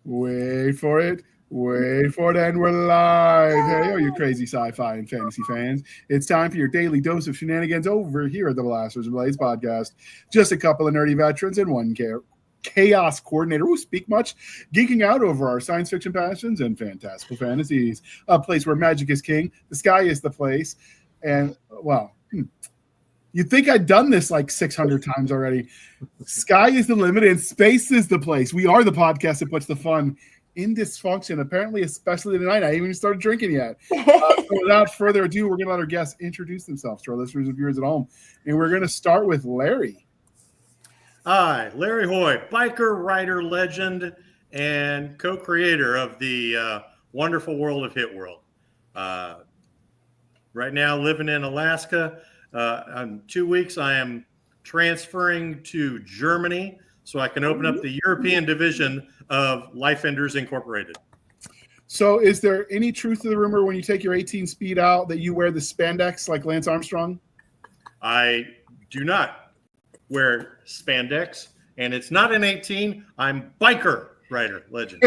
Wait for it. Wait for it, and we're live. Hey, all you crazy sci-fi and fantasy fans. It's time for your daily dose of shenanigans over here at the Blasters and Blades podcast. Just a couple of nerdy veterans and one chaos coordinator who speak much, geeking out over our science fiction passions and fantastical fantasies. A place where magic is king, the sky is the place, and, well, you'd think I'd done this like 600 times already. Sky is the limit and space is the place. We are the podcast that puts the fun in dysfunction, apparently, especially tonight. I haven't even started drinking yet. So without further ado, we're going to let our guests introduce themselves to our listeners and viewers at home. And we're going to start with Larry. Hi, Larry Hoy, biker, writer, legend, and co-creator of the wonderful world of Hit World. Right now, living in Alaska. In 2 weeks, I am transferring to Germany so I can open up the European division of Life Enders Incorporated. So is there any truth to the rumor when you take your 18 speed out that you wear the spandex like Lance Armstrong? I do not wear spandex, and it's not an 18. I'm biker, writer, legend.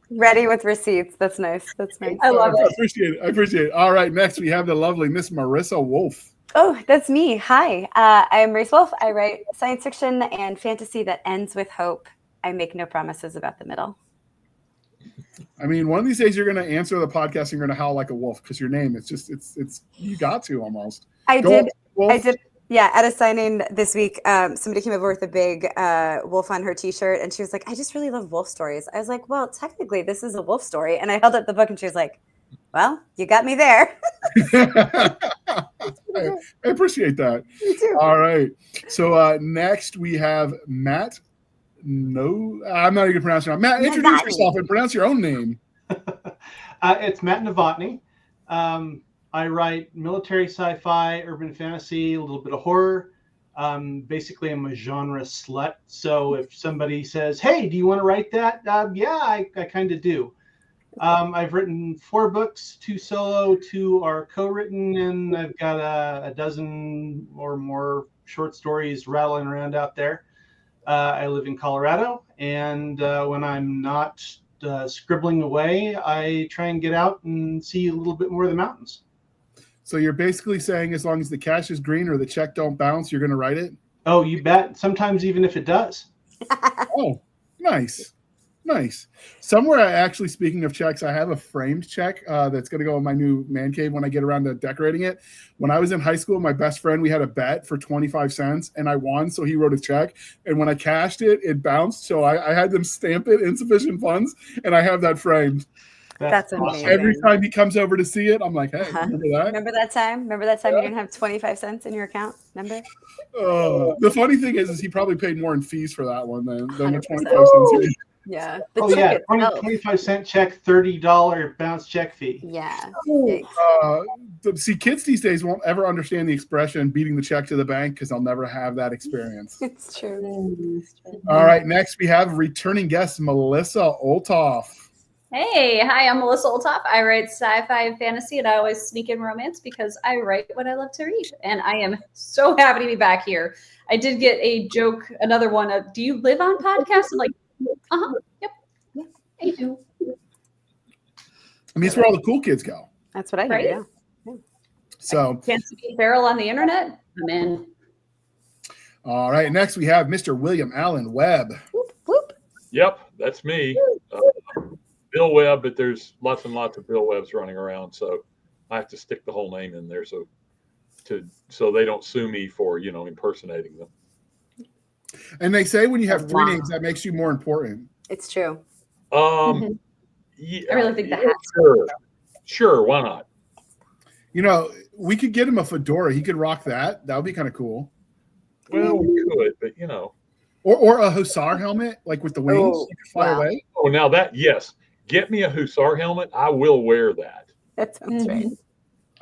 Ready with receipts. That's nice. That's nice. I love it. I appreciate it. All right, next we have the lovely Miss Marissa Wolf. Oh, that's me. Hi, I am Maurice Wolf. I write science fiction and fantasy that ends with hope. I make no promises about the middle. I mean, one of these days you're going to answer the podcast and you're going to howl like a wolf because your name, it's you got to almost. I did. Yeah, at a signing this week, somebody came over with a big wolf on her T-shirt, and she was like, "I just really love wolf stories." I was like, "Well, technically, this is a wolf story." And I held up the book, and she was like, "Well, you got me there." I appreciate that. Me too. All right. So next we have Matt. No, I'm not even going to pronounce your name. Matt, introduce yourself and pronounce your own name. It's Matt Novotny. I write military sci-fi, urban fantasy, a little bit of horror. Basically, I'm a genre slut. So if somebody says, "Hey, do you want to write that?" Yeah, I kind of do. I've written 4 books, 2 solo, 2 are co-written, and I've got a dozen or more short stories rattling around out there. I live in Colorado, and when I'm not scribbling away, I try and get out and see a little bit more of the mountains. So you're basically saying as long as the cash is green or the check don't bounce, you're going to write it? Oh, you bet. Sometimes even if it does. Oh, nice. Nice. Somewhere, actually, speaking of checks, I have a framed check that's going to go in my new man cave when I get around to decorating it. When I was in high school, my best friend, we had a bet for 25 cents, and I won, so he wrote a check. And when I cashed it, it bounced, so I had them stamp it, insufficient funds, and I have that framed. That's amazing. Every time he comes over to see it, I'm like, hey, remember that? Remember that time? Remember that time you didn't have 25 cents in your account? Remember? The funny thing is he probably paid more in fees for that one than the 25 cents. Yeah. Oh, yeah. 25-cent check, $30 bounce check fee. Yeah. See, kids these days won't ever understand the expression beating the check to the bank because they'll never have that experience. It's true. All right. Next, we have returning guest Melissa Olthoff. Hey, hi, I'm Melissa Olthoff. I write sci-fi and fantasy, and I always sneak in romance because I write what I love to read. And I am so happy to be back here. I did get a joke, another one of, "Do you live on podcasts?" I'm like, yep, I do. I mean, it's where all the cool kids go. That's what I hear. Right? Yeah. So, Fancy being feral on the internet? I'm in. All right. Next, we have Mr. William Allen Webb. Whoop, whoop. Yep, that's me. Bill Webb, but there's lots and lots of Bill Webbs running around, so I have to stick the whole name in there so they don't sue me for impersonating them. And they say when you have 3 names, that makes you more important. It's true. Yeah, I really think that sure, why not? We could get him a fedora. He could rock that. That would be kind of cool. Well, we could, but Or a hussar helmet, like with the wings, you could fly away. Oh, now that, yes. Get me a hussar helmet. I will wear that. That sounds right.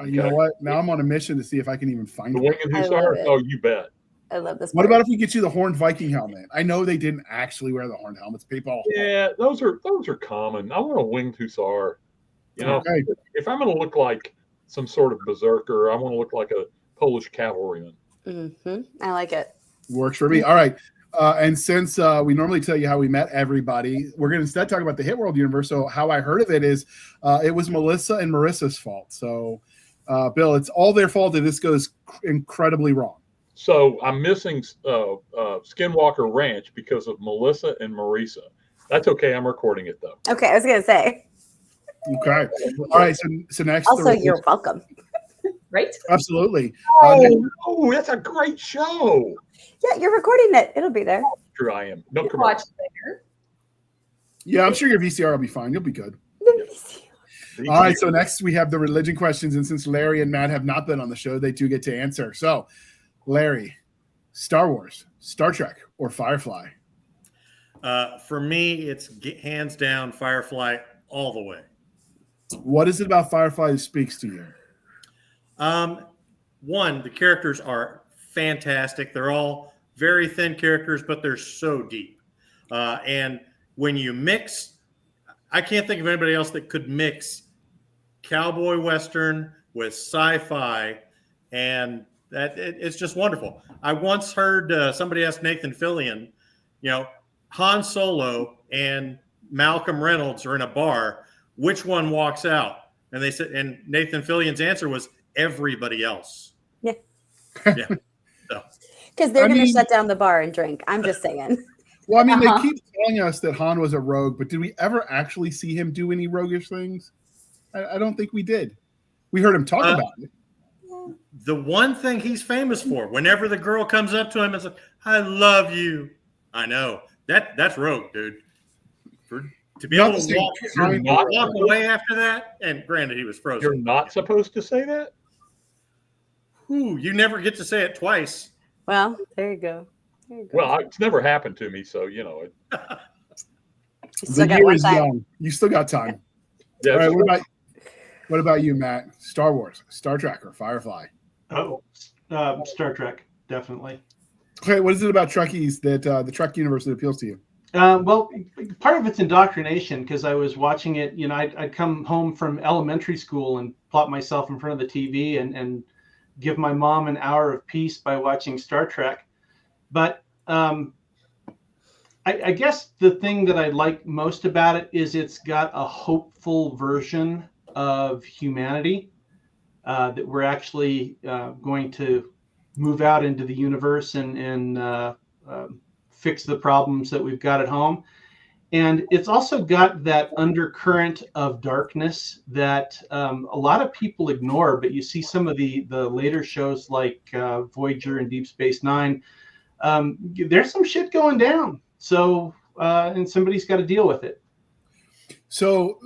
You know what? Now I'm on a mission to see if I can even find The it. winged hussar? Oh, you bet. I love this. What about if we get you the horned Viking helmet? I know they didn't actually wear the horned helmets, people. Yeah, those are common. I want a winged hussar. Okay. If I'm going to look like some sort of berserker, I want to look like a Polish cavalryman. I like it. Works for me. All right. And since we normally tell you how we met everybody, we're going to instead talk about the Hit World universe. So how I heard of it is it was Melissa and Marissa's fault. So, Bill, it's all their fault that this goes incredibly wrong. So I'm missing Skinwalker Ranch because of Melissa and Marisa. That's okay. I'm recording it, though. Okay, I was going to say. Okay. All right. So next. Also, you're welcome. Right? Absolutely. Oh, that's a great show. Yeah, you're recording it. It'll be there. True, I am. No Watch commercial. later. Yeah, I'm sure your VCR will be fine. You'll be good. All right. So next we have the religion questions. And since Larry and Matt have not been on the show, they do get to answer. So, Larry, Star Wars, Star Trek, or Firefly? For me, it's hands down Firefly all the way. What is it about Firefly that speaks to you? One, the characters are fantastic. They're all very thin characters, but they're so deep. And when you mix, I can't think of anybody else that could mix cowboy western with sci-fi, and it's just wonderful. I once heard somebody ask Nathan Fillion, Han Solo and Malcolm Reynolds are in a bar. Which one walks out? And they said, and Nathan Fillion's answer was everybody else. Yeah. Yeah. Because they're going to shut down the bar and drink. I'm just saying. Well, I mean, they keep telling us that Han was a rogue, but did we ever actually see him do any roguish things? I don't think we did. We heard him talk about it. The one thing he's famous for, whenever the girl comes up to him and says, "I love you," I know that's rogue, dude. To be able to walk away after that, and granted, he was frozen. You're not supposed to say that? Ooh, you never get to say it twice. Well, there you go. Well, it's never happened to me, so you know. The year is young. You still got time. Yeah, all right. What about you, Matt? Star Wars, Star Trek, or Firefly? Oh, Star Trek, definitely. Okay, what is it about Trekkies that the Trek universe that appeals to you? Well, part of it's indoctrination because I was watching it. I'd come home from elementary school and plop myself in front of the TV and give my mom an hour of peace by watching Star Trek. But I guess the thing that I like most about it is it's got a hopeful version of humanity, that we're actually going to move out into the universe and fix the problems that we've got at home. And it's also got that undercurrent of darkness that a lot of people ignore, but you see some of the later shows like Voyager and Deep Space Nine, there's some shit going down. So, and somebody's got to deal with it. So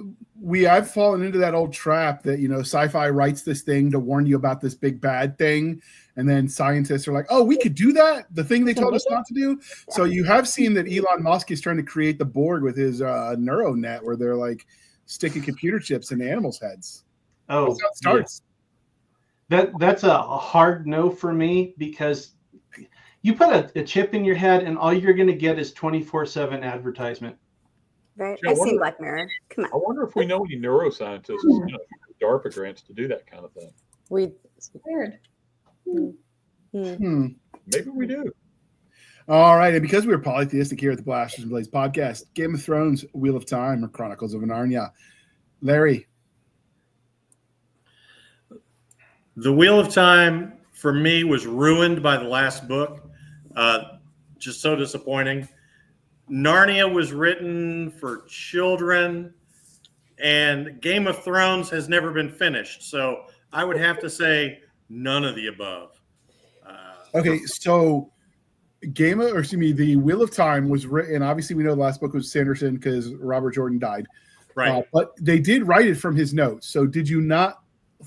I've fallen into that old trap that, sci-fi writes this thing to warn you about this big bad thing. And then scientists are like, oh, we could do that. The thing they told us not to do. So you have seen that Elon Musk is trying to create the Borg with his neural net where they're like sticking computer chips in animals' heads. Oh, that's how it starts. Yeah. That's a hard no for me because you put a chip in your head and all you're going to get is 24/7 advertisement. Right. I've seen Black Mirror. Come on. I wonder if we know any neuroscientists, DARPA grants to do that kind of thing. Weird. Maybe we do. All right. And because we're polytheistic here at the Blasters and Blades podcast, Game of Thrones, Wheel of Time, or Chronicles of Narnia. Larry. The Wheel of Time, for me, was ruined by the last book. Just so disappointing. Narnia was written for children, and Game of Thrones has never been finished. So I would have to say none of the above. Okay, so the Wheel of Time was written. Obviously, we know the last book was Sanderson because Robert Jordan died. Right. But they did write it from his notes. So did you not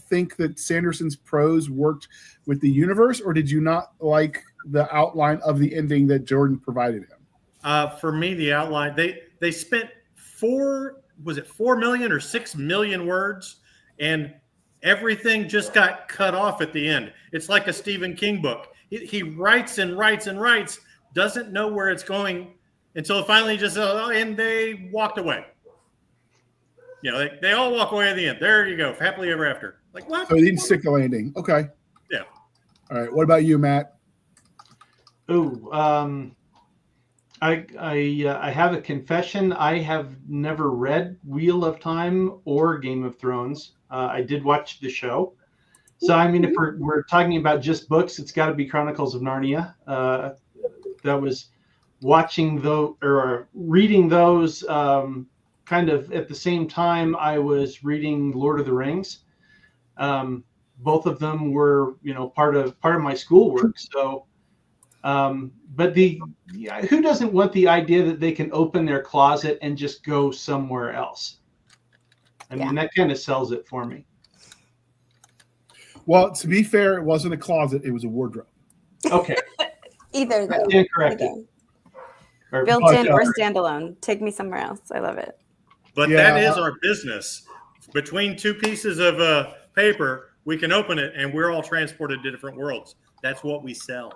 think that Sanderson's prose worked with the universe, or did you not like the outline of the ending that Jordan provided him? For me, the outline, they spent 4 million or 6 million words, and everything just got cut off at the end. It's like a Stephen King book. He writes and writes and writes, doesn't know where it's going until finally just, and they walked away. They all walk away at the end. There you go. Happily ever after. Like, what? So he didn't stick the landing. Okay. Yeah. All right. What about you, Matt? Ooh, I have a confession. I have never read Wheel of Time or Game of Thrones. I did watch the show. So, I mean, if we're talking about just books, it's got to be Chronicles of Narnia. That was watching those or reading those kind of at the same time I was reading Lord of the Rings. Both of them were, part of my schoolwork. So, but who doesn't want the idea that they can open their closet and just go somewhere else? I mean, that kind of sells it for me. Well, to be fair, it wasn't a closet; it was a wardrobe. Okay. Either though. Incorrect. Built-in or standalone. Take me somewhere else. I love it. But that is our business. Between two pieces of paper, we can open it, and we're all transported to different worlds. That's what we sell.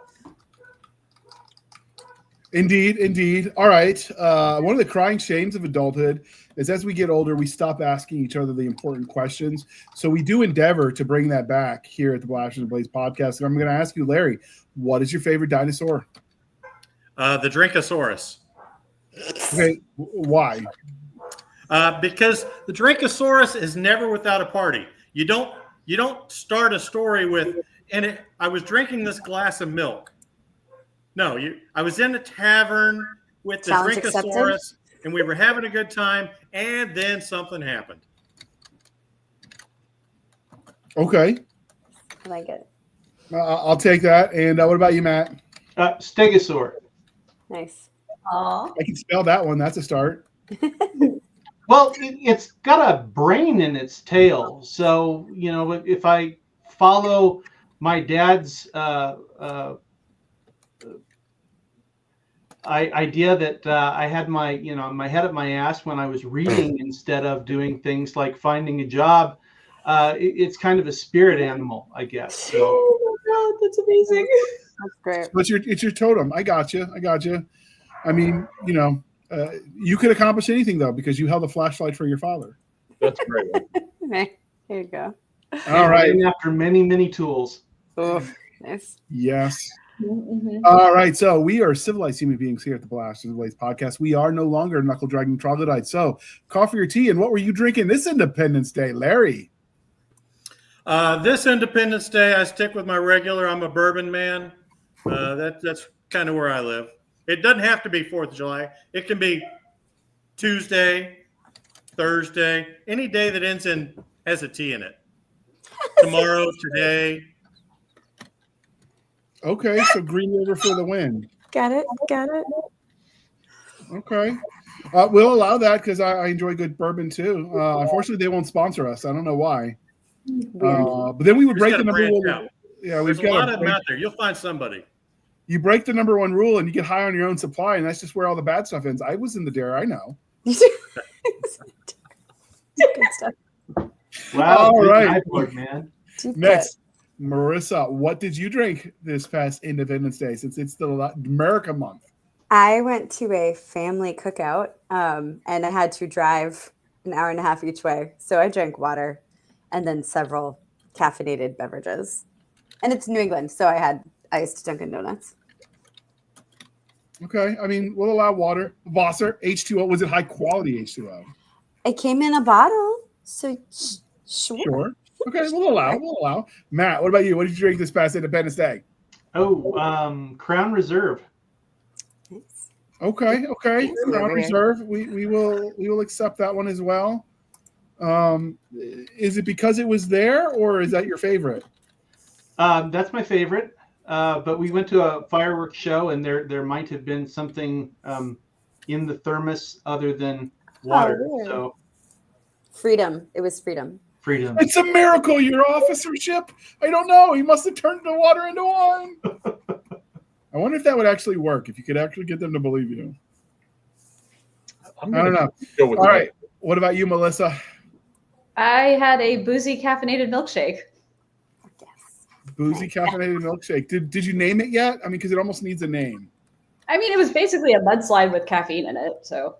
Indeed. All right. One of the crying shames of adulthood is as we get older, we stop asking each other the important questions. So we do endeavor to bring that back here at the Blasters and Blades podcast. And I'm going to ask you, Larry, what is your favorite dinosaur? The Drinkosaurus. Okay, why? Because the Drinkosaurus is never without a party. You don't start a story with, I was drinking this glass of milk. No, I was in a tavern with the Challenge Drinkosaurus, accepted. and we were having a good time, and then something happened. Okay. I like it. I'll take that. And what about you, Matt? Stegosaur. Nice. Aw. I can spell that one. That's a start. Well, it's got a brain in its tail. So, if I follow my dad's idea that I had my head up my ass when I was reading instead of doing things like finding a job, it's kind of a spirit animal, I guess. So. Oh my God, that's amazing. That's great. But it's your totem. I got you. I mean, you could accomplish anything, though, because you held a flashlight for your father. That's great. Okay, here you go. All right. After many, many tools. Oh, nice. Yes. Mm-hmm. All right. So we are civilized human beings here at the Blasters and Blades podcast. We are no longer knuckle dragging troglodytes. So coffee or tea, and what were you drinking this Independence Day, Larry? This Independence Day, I stick with my regular. I'm a bourbon man. That's kind of where I live. It doesn't have to be 4th of July. It can be Tuesday, Thursday, any day that ends in has a T in it. Tomorrow, today. Okay, so Green River for the win. Got it. Okay. We'll allow that because I enjoy good bourbon too. Unfortunately, they won't sponsor us. I don't know why. But then we would break the number one. Yeah, There's a lot of them out there. You'll find somebody. You break the number one rule and you get high on your own supply, and that's just where all the bad stuff ends. I was in the dare, I know. Good stuff. Wow. All right. Man. Next, Marissa, what did you drink this past Independence Day since it's the America month? I went to a family cookout and I had to drive an hour and a half each way. So I drank water and then several caffeinated beverages. And it's New England, so I had iced Dunkin' Donuts. Okay. I mean, we'll allow water. Wasser, H2O. Was it high quality H2O? It came in a bottle, so sure. Okay, we'll allow. Matt, what about you? What did you drink this past Independence Day? Crown Reserve. Nice. Okay. Crown Reserve. We will accept that one as well. Is it because it was there, or is that your favorite? That's my favorite. But we went to a fireworks show, and there might have been something in the thermos other than water. Oh, so freedom. It was freedom. Freedom. It's a miracle, your officership. I don't know. He must have turned the water into wine. I wonder if that would actually work, if you could actually get them to believe you. I don't know. All right. What about you, Melissa? I had a boozy caffeinated milkshake. Yes. Boozy caffeinated milkshake. Did you name it yet? I mean, because it almost needs a name. I mean, it was basically a mudslide with caffeine in it, so.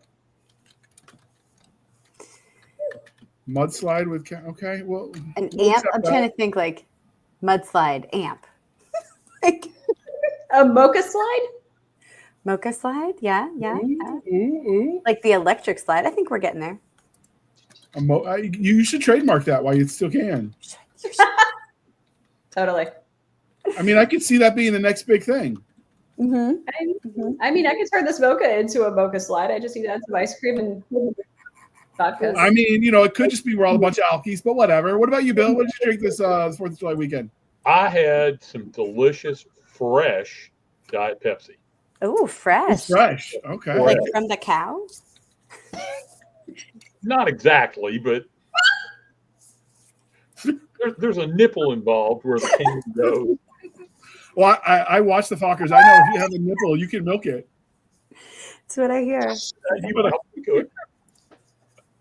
Mudslide with okay, well, an amp. I'm trying to think like mudslide amp. Like a mocha slide? Mocha slide? Yeah. Ooh. Like the electric slide. I think we're getting there. You should trademark that while you still can. Totally. I mean, I could see that being the next big thing. I mean, I could turn this mocha into a mocha slide. I just need to add some ice cream and vodka. I mean, it could just be we're all a bunch of alkies, but whatever. What about you, Bill? What did you drink this 4th of July weekend? I had some delicious, fresh Diet Pepsi. Oh, fresh. Fresh. Okay. Like from the cow? Not exactly, but there's a nipple involved where the can goes. Well, I watch the Fockers. I know if you have a nipple, you can milk it. That's what I hear.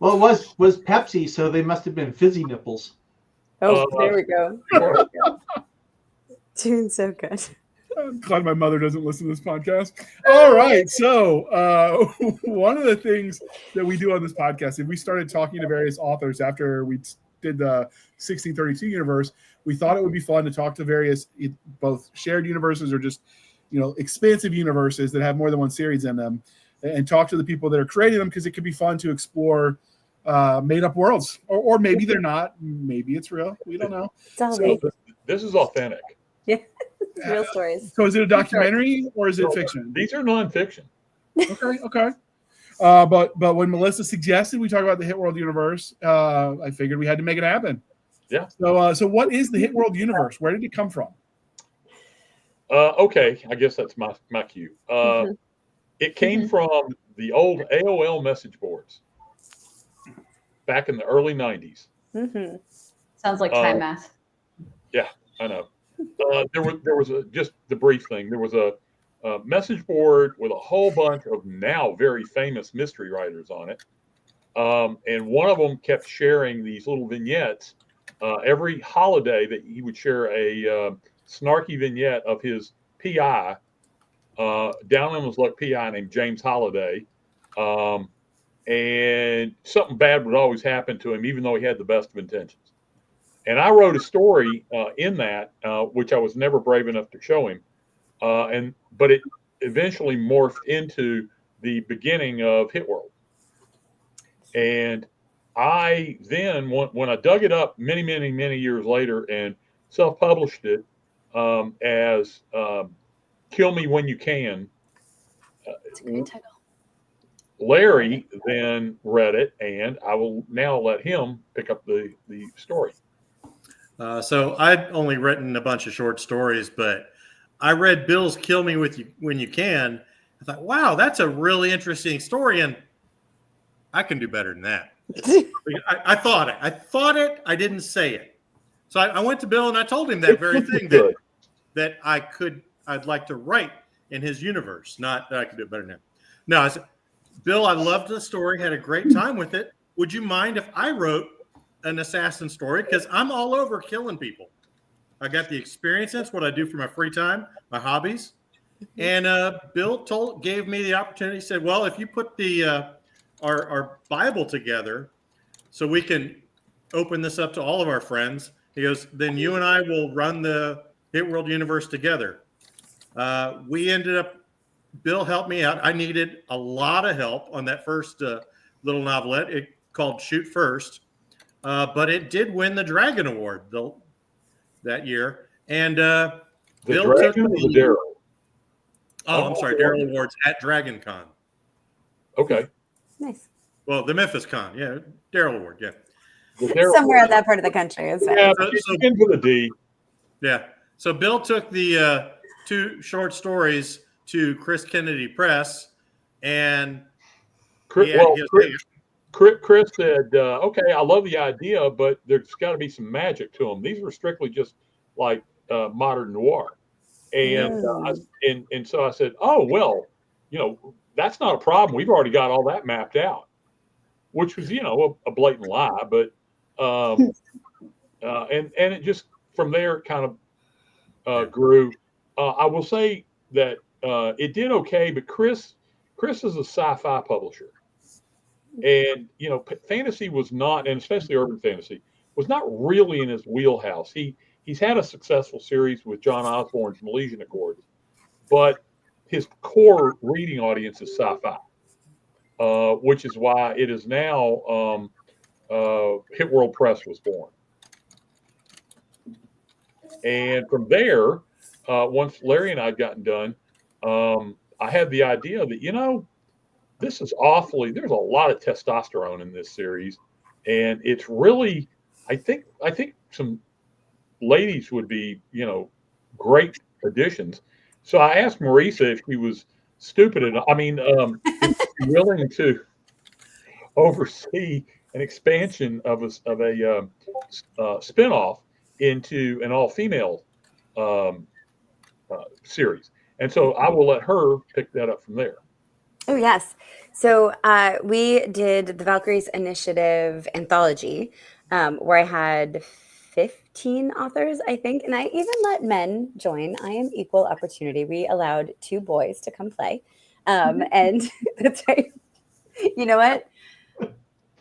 Well, it was Pepsi, so they must have been fizzy nipples. Oh, there we go. Doing so good. I'm glad my mother doesn't listen to this podcast. All right. So one of the things that we do on this podcast, if we started talking to various authors after we did the 1632 universe, we thought it would be fun to talk to various both shared universes or just, expansive universes that have more than one series in them and talk to the people that are creating them, because it could be fun to explore made up worlds or maybe they're not. Maybe it's real. We don't know. So this is authentic. Yeah. Real stories. So is it a documentary or is it fiction? These are nonfiction. Okay. But when Melissa suggested we talk about the Hit World universe, I figured we had to make it happen. Yeah. So what is the Hit World universe? Where did it come from? Okay, I guess that's my cue. It came from the old AOL message boards back in the early 90s. Sounds like time math. Yeah, I know. There was just the brief thing. There was a message board with a whole bunch of now very famous mystery writers on it. And one of them kept sharing these little vignettes every holiday, that he would share a snarky vignette of his PI, down in his luck PI named James Holliday. And something bad would always happen to him, even though he had the best of intentions. And I wrote a story in that, which I was never brave enough to show him. But it eventually morphed into the beginning of Hit World. And I then, when I dug it up many, many, many years later and self-published it as Kill Me When You Can, That's a great title. Larry then read it, and I will now let him pick up the story. So I'd only written a bunch of short stories, but I read Bill's Kill Me When You Can. I thought, wow, that's a really interesting story, and I can do better than that. I thought it. I didn't say it. So I went to Bill and I told him that very thing, that I'd like to write in his universe, not that I could do it better than him. No, I said, Bill, I loved the story, had a great time with it. Would you mind if I wrote an assassin story? Because I'm all over killing people. I got the experience. That's what I do for my free time, my hobbies. And Bill gave me the opportunity. He said, well, if you put the our Bible together so we can open this up to all of our friends, he goes, then you and I will run the Hit World universe together. We ended up, Bill helped me out. I needed a lot of help on that first little novelette. It called Shoot First. But it did win the Dragon Award that year. And Bill took the Darryl. Oh, I'm sorry, Darryl Awards at Dragon Con. Okay. Nice. Well, the Memphis Con, yeah, Darryl Award, yeah. Somewhere in that part of the country. Is yeah, into the D. Yeah. So Bill took the 2 short stories to Chris Kennedy Press, and Chris said, okay, I love the idea, but there's got to be some magic to them. These were strictly just like modern noir. And so I said, oh, well, that's not a problem. We've already got all that mapped out, which was, a blatant lie. But and it just from there kind of grew. I will say that it did okay, but Chris is a sci-fi publisher. And, fantasy was not, and especially urban fantasy, was not really in his wheelhouse. He's had a successful series with John Osborne's Milesian Accords, but his core reading audience is sci-fi, which is why it is now Hit World Press was born. And from there, once Larry and I had gotten done, I had the idea that, this is there's a lot of testosterone in this series. And it's really, I think some ladies would be, great additions. So I asked Marisa if she was stupid enough. If she's willing to oversee an expansion of a spinoff into an all-female series. And so I will let her pick that up from there. Oh, yes. So we did the Valkyries Initiative anthology, where I had 15 authors, I think, and I even let men join. I am equal opportunity. We allowed 2 boys to come play. And that's right. You know what?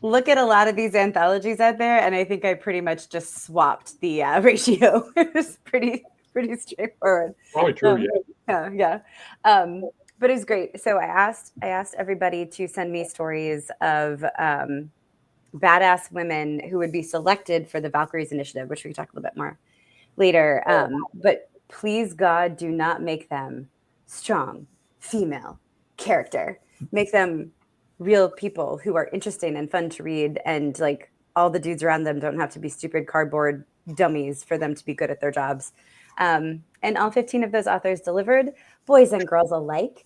Look at a lot of these anthologies out there, and I think I pretty much just swapped the ratio. It was pretty straightforward. Probably true, Yeah. But it was great. So I asked everybody to send me stories of badass women who would be selected for the Valkyries Initiative, which we can talk a little bit more later. But please, God, do not make them strong female character. Make them real people who are interesting and fun to read, and like all the dudes around them don't have to be stupid cardboard dummies for them to be good at their jobs. And all 15 of those authors delivered, boys and girls alike,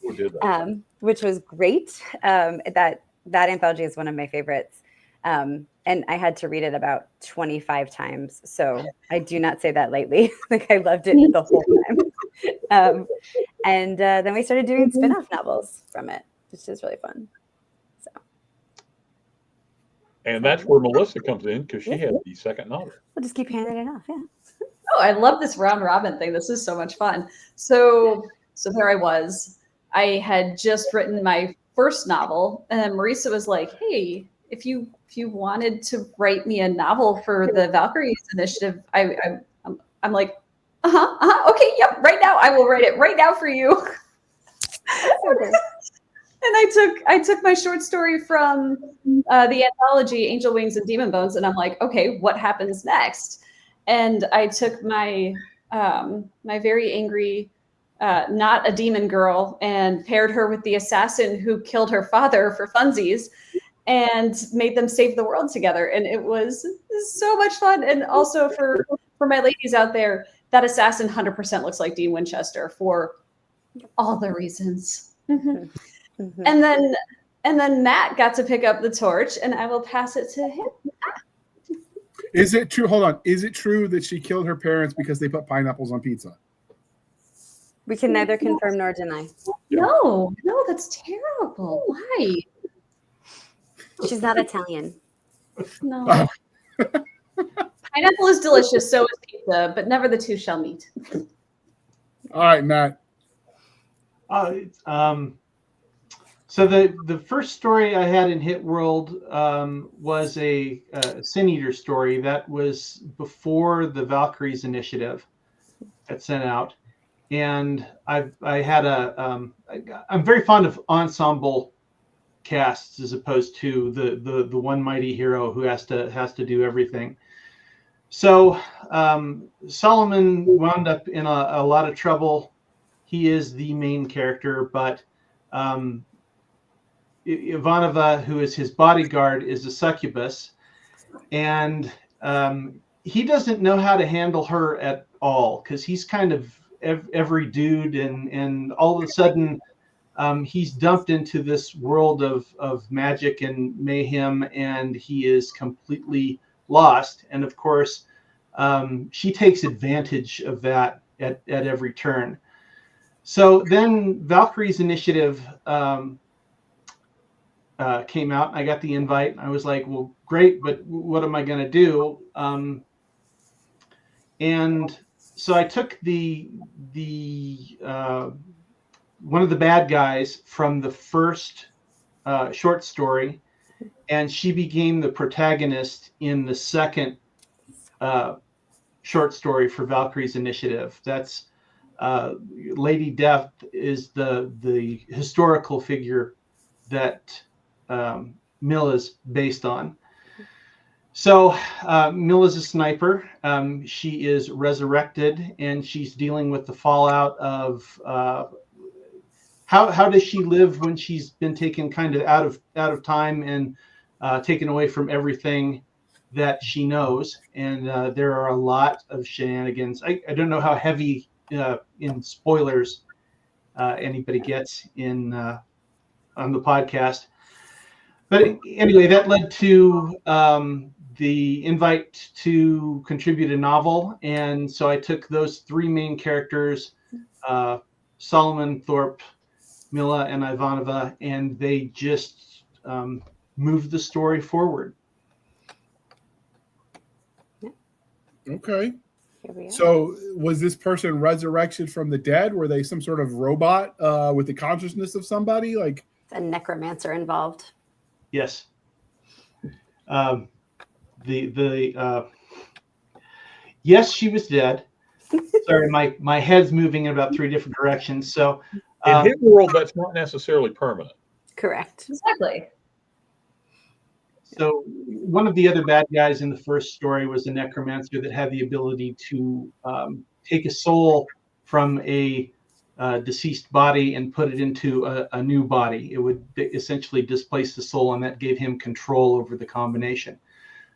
which was great. That anthology is one of my favorites. And I had to read it about 25 times. So I do not say that lightly. Like, I loved it the whole time. And then we started doing spin-off novels from it, which is really fun. And that's where Melissa comes in, because she had the second novel. We'll just keep handing it off. Yeah. Oh, I love this round robin thing. This is so much fun. So there I was. I had just written my first novel, and then Marisa was like, "Hey, if you wanted to write me a novel for the Valkyries Initiative," I'm like, okay, yep, right now I will write it right now for you. And I took my short story from the anthology Angel Wings and Demon Bones, and I'm like, okay, what happens next? And I took my my very angry, not a demon girl, and paired her with the assassin who killed her father for funsies, and made them save the world together. And it was so much fun. And also for my ladies out there, that assassin 100% looks like Dean Winchester for all the reasons. Mm-hmm. And then Matt got to pick up the torch, and I will pass it to him. Is it true? Hold on. Is it true that she killed her parents because they put pineapples on pizza? We can neither confirm nor deny. No, that's terrible. Why? She's not Italian. No. Oh. Pineapple is delicious, so is pizza, but never the two shall meet. All right, Matt. So the first story I had in Hit World was a Sin Eater story that was before the Valkyries Initiative got sent out, and I'm very fond of ensemble casts as opposed to the one mighty hero who has to do everything. So Solomon wound up in a lot of trouble. He is the main character, but Ivanova, who is his bodyguard, is a succubus, and he doesn't know how to handle her at all, because he's kind of every dude, and all of a sudden he's dumped into this world of magic and mayhem, and he is completely lost. And of course, she takes advantage of that at every turn. So then Valkyries Initiative came out. I got the invite. I was like, well, great, but what am I going to do? And so I took the one of the bad guys from the first short story, and she became the protagonist in the second short story for Valkyries Initiative. That's Lady Death is the historical figure that Mill is based on. So Mill is a sniper. She is resurrected, and she's dealing with the fallout of how does she live when she's been taken kind of out of time and taken away from everything that she knows. And there are a lot of shenanigans. I don't know how heavy in spoilers anybody gets in on the podcast. But anyway, that led to the invite to contribute a novel. And so I took those three main characters, Solomon, Thorpe, Mila, and Ivanova, and they just moved the story forward. Okay. Here we are. So was this person resurrected from the dead? Were they some sort of robot with the consciousness of somebody? Like a necromancer involved. Yes. Yes, she was dead. Sorry, my head's moving in about 3 different directions. So in his world, that's not necessarily permanent. Correct. Exactly. So one of the other bad guys in the first story was a necromancer that had the ability to take a soul from a deceased body and put it into a new body. It would essentially displace the soul, and that gave him control over the combination.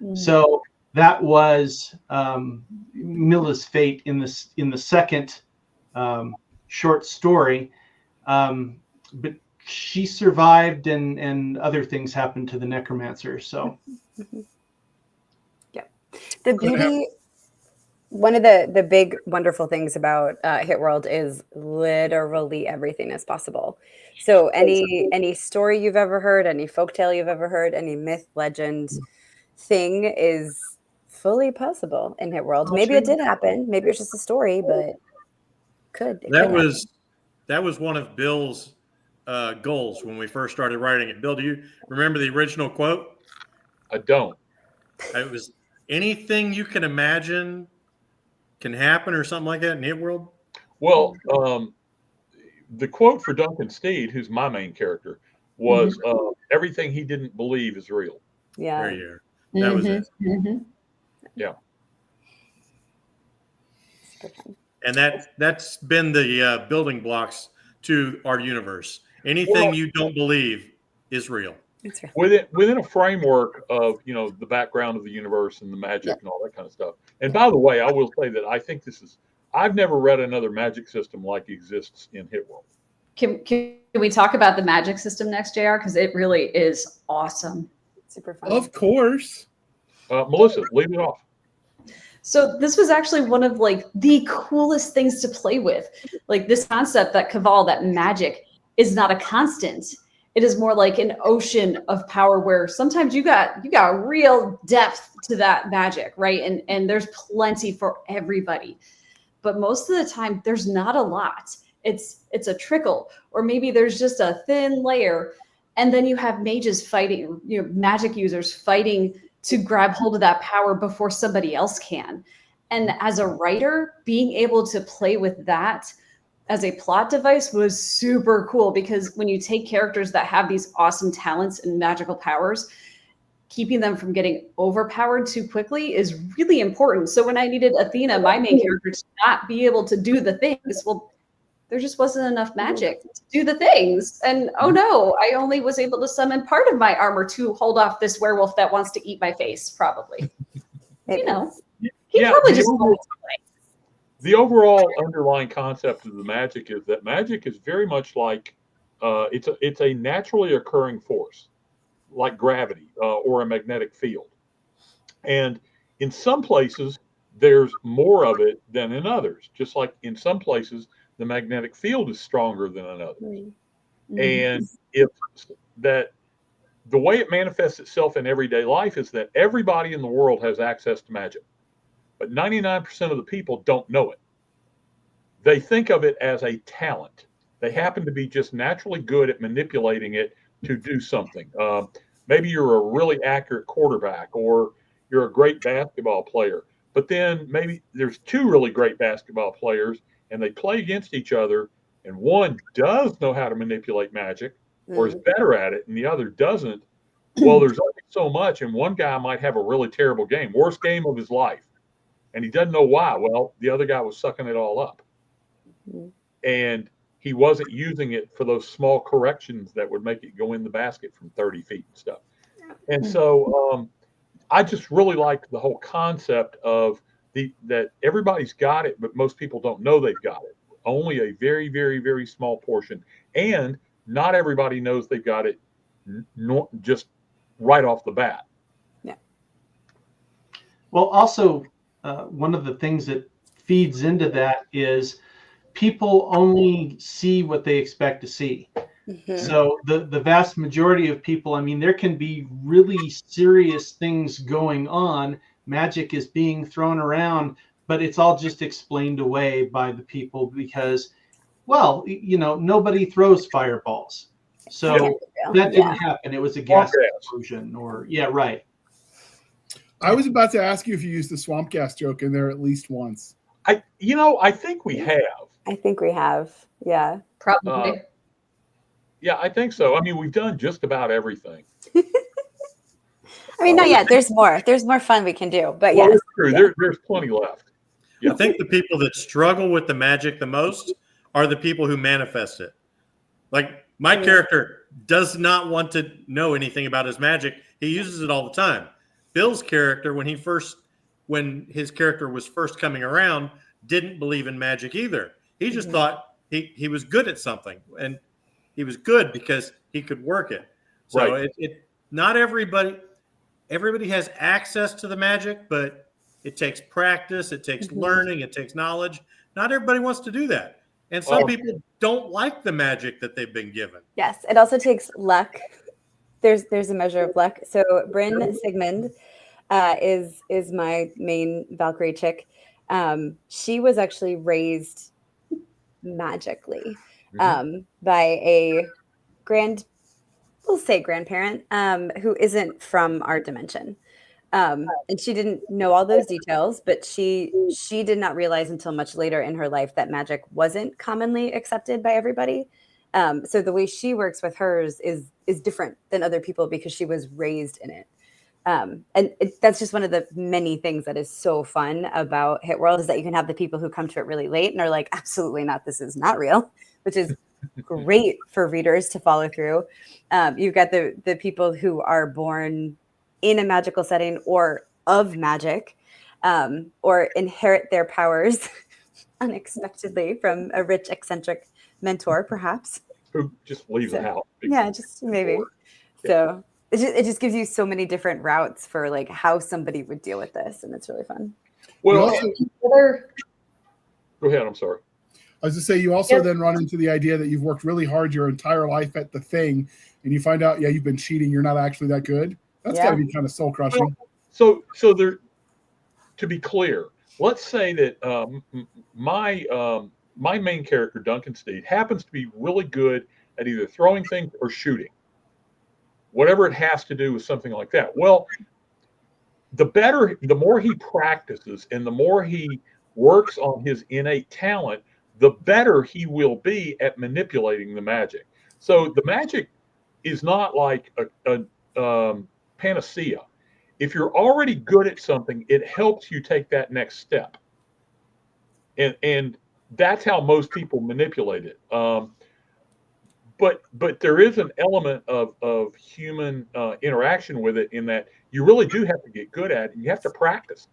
Mm. So that was Milla's fate in the second short story. But she survived, and other things happened to the necromancer. So, yeah, the beauty. One of the big wonderful things about Hit World is literally everything is possible. So any story you've ever heard, any folktale you've ever heard, any myth, legend thing is fully possible in Hit World. Maybe it did happen. Maybe it's just a story, but that was one of Bill's goals when we first started writing it. Bill, do you remember the original quote? I don't. It was anything you can imagine can happen or something like that in Hit World? Well, the quote for Duncan Steed, who's my main character, was everything he didn't believe is real. Yeah. There you are. That was it. Mm-hmm. Yeah. And that's been the building blocks to our universe. Anything you don't believe is real. Within a framework of the background of the universe and the magic and all that kind of stuff. And by the way, I will say that I think I've never read another magic system like exists in Hit World. Can we talk about the magic system next, JR? Because it really is awesome. Super fun. Of course. Melissa, lead it off. So this was actually one of the coolest things to play with. Like this concept that Caval, that magic is not a constant. It is more like an ocean of power where sometimes you got real depth to that magic, right? And there's plenty for everybody. But most of the time there's not a lot. It's a trickle, or maybe there's just a thin layer. And then you have mages fighting, magic users fighting to grab hold of that power before somebody else can. And as a writer, being able to play with that as a plot device was super cool, because when you take characters that have these awesome talents and magical powers, keeping them from getting overpowered too quickly is really important. So when I needed Athena, my main character, to not be able to do the things, well, there just wasn't enough magic to do the things. And oh no, I only was able to summon part of my armor to hold off this werewolf that wants to eat my face, probably. He probably just wants to play. The overall underlying concept of the magic is that magic is very much like it's a naturally occurring force, like gravity or a magnetic field. And in some places, there's more of it than in others. Just like in some places, the magnetic field is stronger than in others. Mm-hmm. And if that the way it manifests itself in everyday life is that everybody in the world has access to magic, but 99% of the people don't know it. They think of it as a talent. They happen to be just naturally good at manipulating it to do something. Maybe you're a really accurate quarterback, or you're a great basketball player, but then maybe there's 2 really great basketball players, and they play against each other, and one does know how to manipulate magic or is better at it and the other doesn't, well, there's only so much, and one guy might have a really terrible game, worst game of his life, and he doesn't know why. Well, the other guy was sucking it all up, and he wasn't using it for those small corrections that would make it go in the basket from 30 feet and stuff. And so I just really like the whole concept of that everybody's got it, but most people don't know they've got it. Only a very, very, very small portion, and not everybody knows they've got it just right off the bat. Yeah. Well, also, one of the things that feeds into that is people only see what they expect to see. So the vast majority of people, I mean, there can be really serious things going on. Magic is being thrown around, but it's all just explained away by the people because, well, nobody throws fireballs. So that didn't happen. It was a gas explosion or, right. I was about to ask you if you used the swamp gas joke in there at least once. I think we have. I think we have. Yeah. Probably. Yeah, I think so. I mean, we've done just about everything. I mean, not yet. There's more. There's more fun we can do. But well, yeah. It's true. There's plenty left. I think the people that struggle with the magic the most are the people who manifest it. Like my character does not want to know anything about his magic. He uses it all the time. Bill's character, when his character was first coming around, didn't believe in magic either. He just thought he was good at something, and he was good because he could work it. So not everybody has access to the magic, but it takes practice, it takes learning, it takes knowledge. Not everybody wants to do that. And some people don't like the magic that they've been given. Yes, it also takes luck. There's a measure of luck. So Bryn Sigmund is my main Valkyrie chick. She was actually raised magically by a grandparent who isn't from our dimension. And she didn't know all those details, but she did not realize until much later in her life that magic wasn't commonly accepted by everybody. So the way she works with hers is different than other people because she was raised in it. And that's just one of the many things that is so fun about Hit World is that you can have the people who come to it really late and are like, absolutely not, this is not real, which is great for readers to follow through. You've got the people who are born in a magical setting or of magic, or inherit their powers unexpectedly from a rich, eccentric mentor, perhaps. Who just leaves the house. Yeah, just maybe. So it just gives you so many different routes for like how somebody would deal with this, and it's really fun. Well, go ahead. I'm sorry. I was to say, you also then run into the idea that you've worked really hard your entire life at the thing, and you find out, you've been cheating. You're not actually that good. That's got to be kind of soul crushing. So there, to be clear, let's say that my main character, Duncan Steed, happens to be really good at either throwing things or shooting, whatever it has to do with something like that. Well, the more he practices and the more he works on his innate talent, the better he will be at manipulating the magic. So the magic is not like a panacea. If you're already good at something, it helps you take that next step. And that's how most people manipulate it. But there is an element of human interaction with it in that you really do have to get good at it. You have to practice.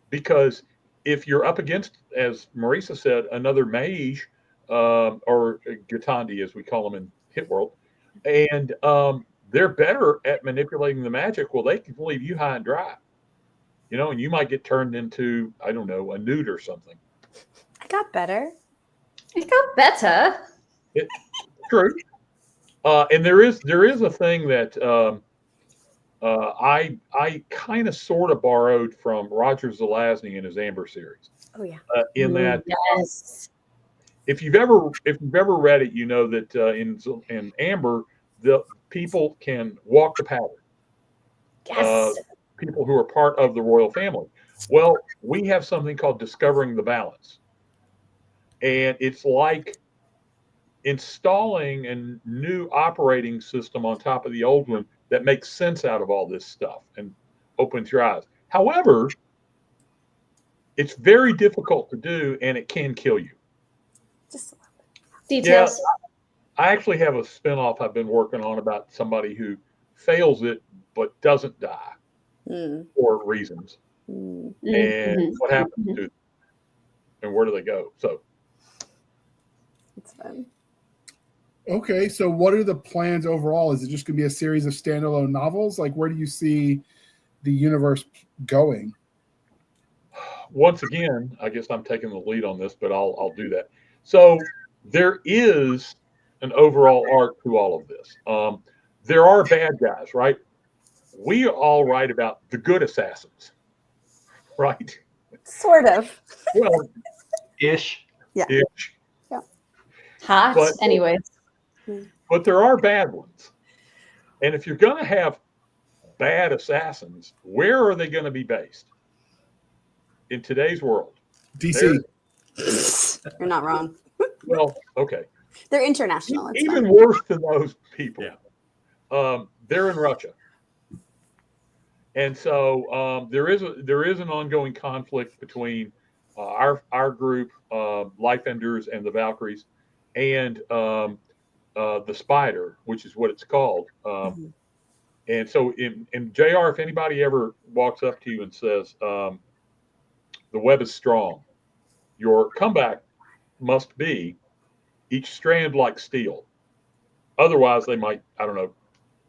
Because if you're up against, as Marisa said, another mage, or Gitandi, as we call them in Hit World, and they're better at manipulating the magic, well, they can leave you high and dry. And you might get turned into, I don't know, a newt or something. I got better. It got better. It's true. And there is a thing that I kind of sort of borrowed from Roger Zelazny in his Amber series. Oh yeah. In that, Yes. if you've ever read it, you know that in Amber, the people can walk the pattern. Yes. People who are part of the royal family. Well, we have something called discovering the balance. And it's like installing a new operating system on top of the old one that makes sense out of all this stuff and opens your eyes. However, it's very difficult to do, and it can kill you. Just Details. I actually have a spinoff I've been working on about somebody who fails it but doesn't die for reasons. And what happens to them, and where do they go? So it's fun. Okay, so what are the plans overall? Is it just going to be a series of standalone novels? Like, where do you see the universe going? once again, I guess I'm taking the lead on this, but I'll do that. So there is an overall arc to all of this. There are bad guys, right? We all write about the good assassins, right? Sort of. Well, Ish. ish. Hot, But- anyways. But there are bad ones. And if you're going to have bad assassins, where are they going to be based? In today's world. DC. You're not wrong. Well, okay. They're international. It's Even fine. worse than those people. Yeah. They're in Russia. And so there is an ongoing conflict between our group, Life Enders and the Valkyries, and the Spider, which is what it's called. And so in JR, if anybody ever walks up to you and says, the web is strong, your comeback must be each strand like steel. Otherwise, they might, I don't know,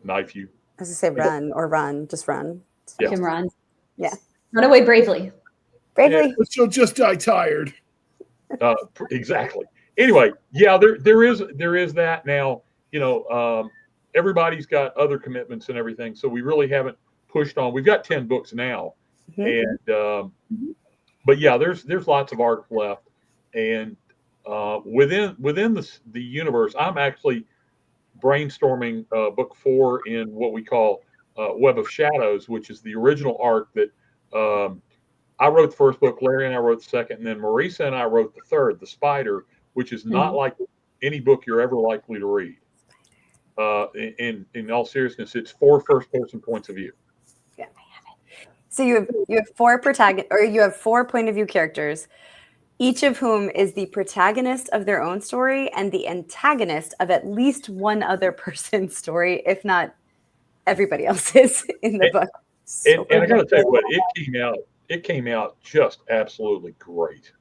knife you. I was going to say run, just run. Yeah. You can run. Yeah. Run away bravely. Bravely. But she'll just die tired. Exactly. Anyway, yeah, there is that now. You know, everybody's got other commitments and everything, so we really haven't pushed on. We've got 10 books now, and but yeah, there's lots of arc left, and within the universe, I'm actually brainstorming book 4 in what we call Web of Shadows, which is the original arc that I wrote the first book, Larry and I wrote the second, and then Marisa and I wrote the third, The Spider, which is not like any book you're ever likely to read. In all seriousness, it's 4 first-person points of view. Yeah. So you have 4 protagonists, or you have 4 point of view characters, each of whom is the protagonist of their own story and the antagonist of at least one other person's story, if not everybody else's in the book. And I got to tell you what, it came out just absolutely great.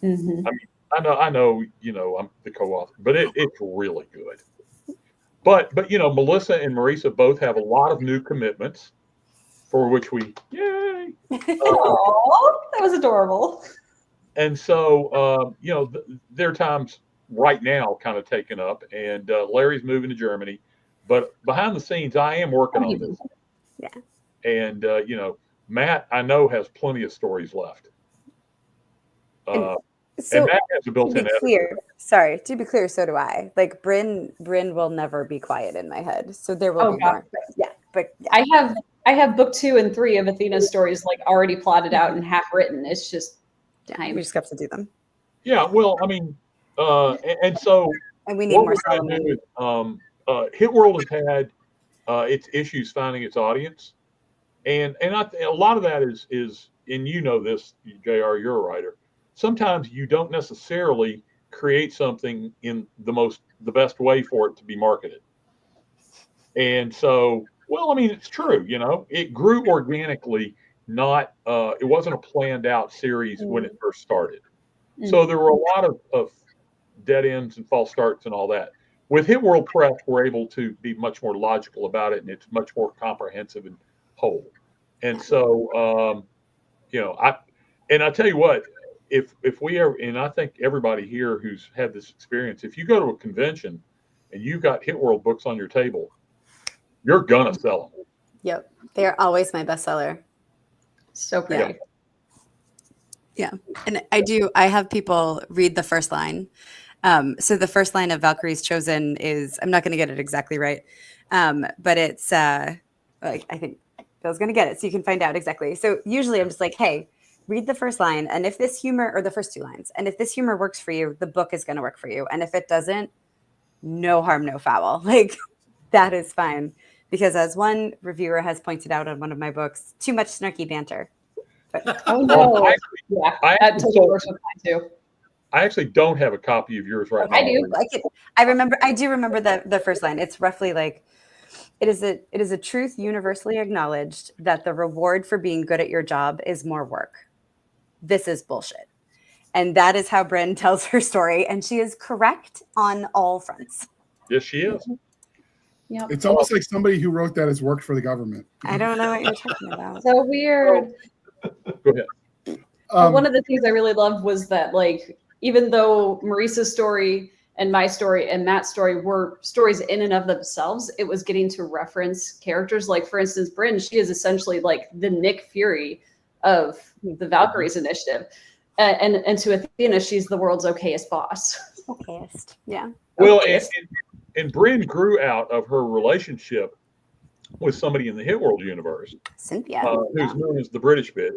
I mean, I know, you know, I'm the co-author, but it's really good. But you know, Melissa and Marisa both have a lot of new commitments, for which we yay. Oh, that was adorable. And so you know, their time's right now kind of taken up, and Larry's moving to Germany, but behind the scenes, I am working on this. Yeah. And you know, Matt, I know, has plenty of stories left. So and Matt has a to built-in be editor. clear, sorry, to be clear, so do I. Like Bryn will never be quiet in my head. So there will be more. But yeah. I have book 2 and 3 of Athena's stories like already plotted out and half written. It's just time. We just have to do them. Yeah, well, I mean, and so And we need what more we're going to do is, Hit World has had its issues finding its audience, and a lot of that is, and you know this, JR, you're a writer. Sometimes you don't necessarily create something in the best way for it to be marketed. And so, well, I mean, it's true, you know, it grew organically, not, it wasn't a planned out series when it first started. So there were a lot of dead ends and false starts and all that. With Hit World Press, we're able to be much more logical about it, and it's much more comprehensive and whole. And so, you know, I tell you what, if we ever, and I think everybody here who's had this experience, if you go to a convention and you've got Hit World books on your table, you're gonna sell them. Yep. They're always my bestseller. So pretty. Yeah. And I have people read the first line. So the first line of Valkyrie's Chosen is, I'm not going to get it exactly right. But it's, like, I think Bill's going to get it. So you can find out exactly. So usually I'm just like, hey, read the first line, and if this humor, or the first 2 lines, and if this humor works for you, the book is going to work for you. And if it doesn't, no harm, no foul. Like, that is fine. Because as one reviewer has pointed out on one of my books, too much snarky banter. But, Oh no! I That totally works with mine too. I actually don't have a copy of yours right now. I do. I do remember the first line. It's roughly like, it is a truth universally acknowledged that the reward for being good at your job is more work. This is bullshit. And that is how Bryn tells her story. And she is correct on all fronts. Yes, she is. Yep. It's almost like somebody who wrote that has worked for the government. I don't know what you're talking about. So weird. Go ahead. One of the things I really loved was that, like, even though Maurice's story and my story and Matt's story were stories in and of themselves, it was getting to reference characters. Like, for instance, Bryn, she is essentially like the Nick Fury of the Valkyries initiative. And to Athena, she's the world's okayest boss. Okayest, yeah. Well, Okayest. and Bryn grew out of her relationship with somebody in the Hit World universe, Cynthia, who's known as the British bitch.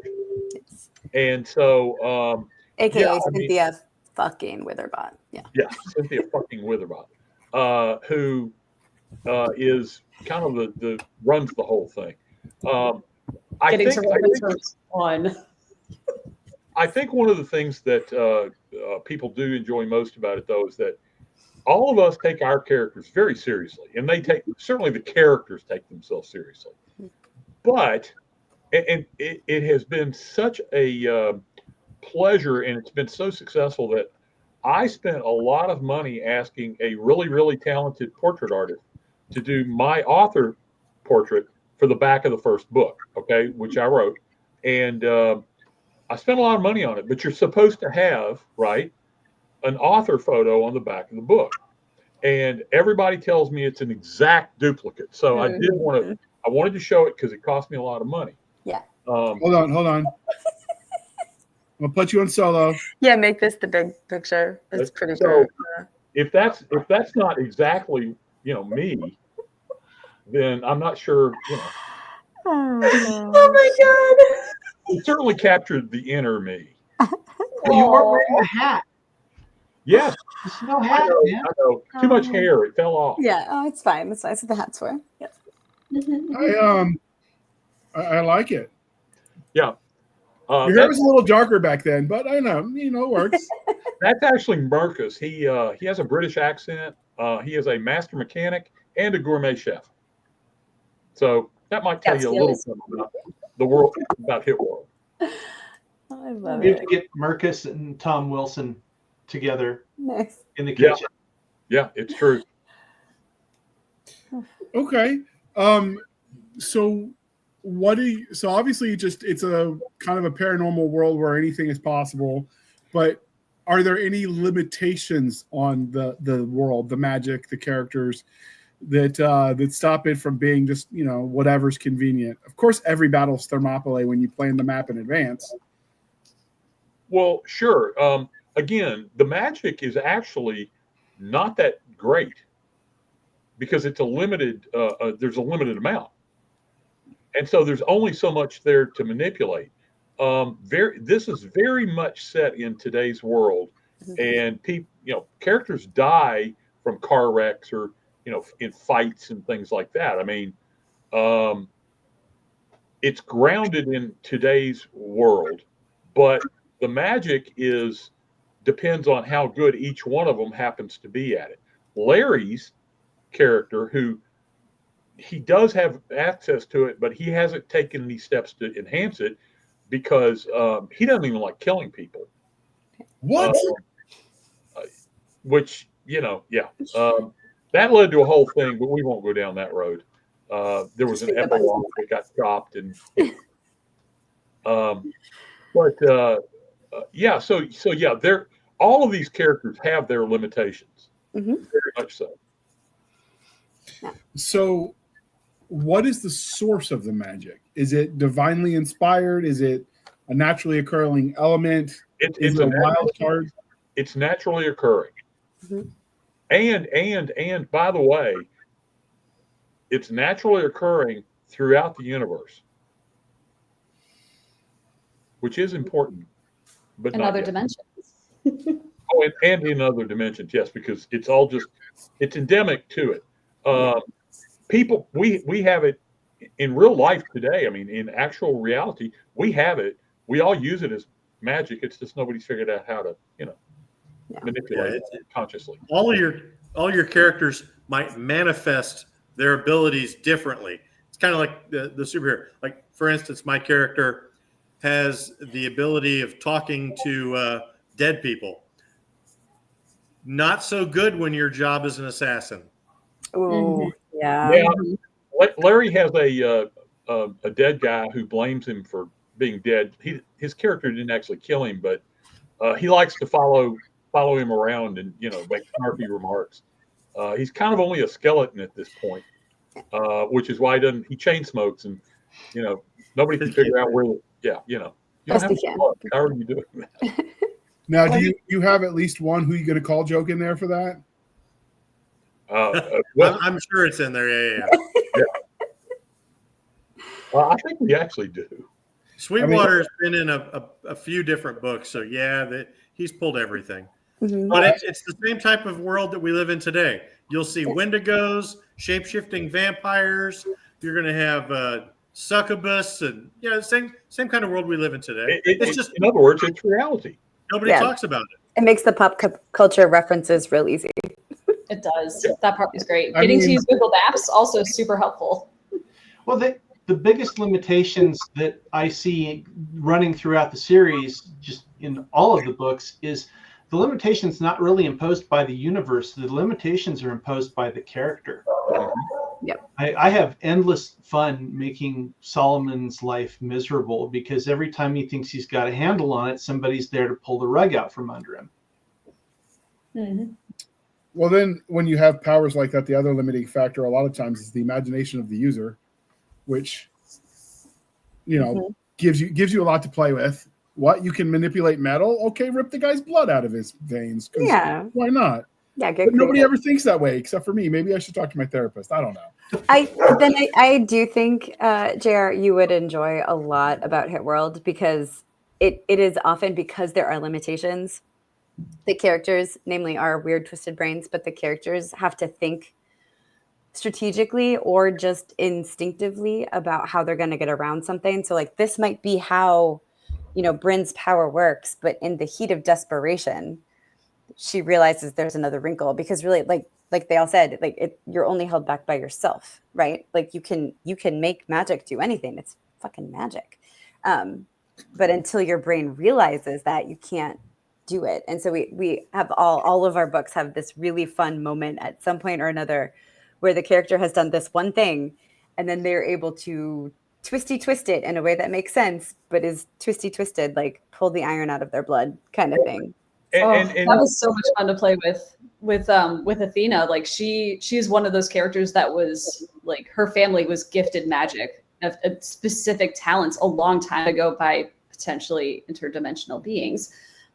Yes. And so, AKA yeah, Cynthia fucking Witherbot. Yeah. Yeah, Cynthia fucking Witherbot, who is kind of the runs the whole thing. I think one of the things that people do enjoy most about it, though, is that all of us take our characters very seriously, and certainly the characters take themselves seriously. But it has been such a pleasure, and it's been so successful that I spent a lot of money asking a really, really talented portrait artist to do my author portrait for the back of the first book, okay, which I wrote. And I spent a lot of money on it, but you're supposed to have, right, an author photo on the back of the book. And everybody tells me it's an exact duplicate. So I wanted to show it because it cost me a lot of money. Yeah. Hold on. I'll put you on solo. Yeah, make this the big picture. It's pretty so good. If that's not exactly, me, then I'm not sure, Oh my God. It certainly captured the inner me. You are wearing a hat. Yes. It's no hat, man. I know. Too much hair. It fell off. Yeah. Oh, it's fine. That's what the hat's for. Yeah. I like it. Yeah. Your hair was a little darker back then, but I know, it works. That's actually Marcus. He has a British accent. He is a master mechanic and a gourmet chef. So that might tell you a little bit about the world, about Hit World. I love We have it. to get Marcus and Tom Wilson together Nice. in the kitchen. Yeah, it's true. Okay. So obviously it's a kind of a paranormal world where anything is possible, but are there any limitations on the world, the magic, the characters that stop it from being just, whatever's convenient? Of course, every battle's Thermopylae when you plan the map in advance. Well, sure. Again, the magic is actually not that great because it's there's a limited amount. And so there's only so much there to manipulate. This is very much set in today's world, and characters die from car wrecks or in fights and things like that. I mean, it's grounded in today's world, but the magic depends on how good each one of them happens to be at it. Larry's character, he does have access to it, but he hasn't taken any steps to enhance it because he doesn't even like killing people. What? Which, that led to a whole thing, but we won't go down that road. There was an epilogue that got chopped, and all of these characters have their limitations, very much so. So, what is the source of the magic? Is it divinely inspired? Is it a naturally occurring element? Is it a wild card? It's naturally occurring. Mm-hmm. And by the way, it's naturally occurring throughout the universe. which is important, but In not other yet. dimensions. Oh, and in other dimensions, yes, because it's all just, it's endemic to it. People, we have it in real life today. I mean, in actual reality, we have it. We all use it as magic. It's just nobody's figured out how to, manipulate it consciously. All your characters might manifest their abilities differently. It's kind of like the superhero. Like, for instance, my character has the ability of talking to dead people. Not so good when your job is an assassin. Ooh, yeah. Yeah, Larry has a dead guy who blames him for being dead. His character didn't actually kill him, but he likes to follow him around and make snarky remarks. He's kind of only a skeleton at this point, which is why he chain smokes, and nobody can figure out where. You don't Best have he to can. look. How are you doing that? Now, do you have at least one who you going to call joke in there for that? Well, I'm sure it's in there. Yeah. I think we actually do. Sweetwater's been in a few different books, so yeah, he's pulled everything. Mhm. But it's the same type of world that we live in today. You'll see Wendigos, shape-shifting vampires. You're going to have succubus, and same kind of world we live in today. It's just, in other words, it's reality. nobody talks about it. It makes the pop culture references real easy. It does. That part was great. I Getting to mean- use Google Maps also super helpful. Well, the biggest limitations that I see running throughout the series, just in all of the books, is the limitations not really imposed by the universe. The limitations are imposed by the character. Yep. I have endless fun making Solomon's life miserable because every time he thinks he's got a handle on it, somebody's there to pull the rug out from under him. Mm-hmm. Well, then when you have powers like that, the other limiting factor a lot of times is the imagination of the user, which gives you a lot to play with. What, you can manipulate metal? Okay, rip the guy's blood out of his veins. Yeah. Why not? Yeah, But nobody ever thinks that way except for me. Maybe I should talk to my therapist. I don't know. I do think, JR, you would enjoy a lot about Hit World because it is often because there are limitations. The characters, namely our weird twisted brains, but the characters have to think strategically or just instinctively about how they're going to get around something. So like this might be how, Bryn's power works, but in the heat of desperation, she realizes there's another wrinkle because really like they all said, you're only held back by yourself, right? Like you can make magic do anything. It's fucking magic. But until your brain realizes that, you can't do it. And so we have all of our books have this really fun moment at some point or another where the character has done this one thing and then they're able to twist it in a way that makes sense, but is twisted, like pull the iron out of their blood kind of thing. And That was so much fun to play with Athena. Like she's one of those characters that was like her family was gifted magic of specific talents a long time ago by potentially interdimensional beings,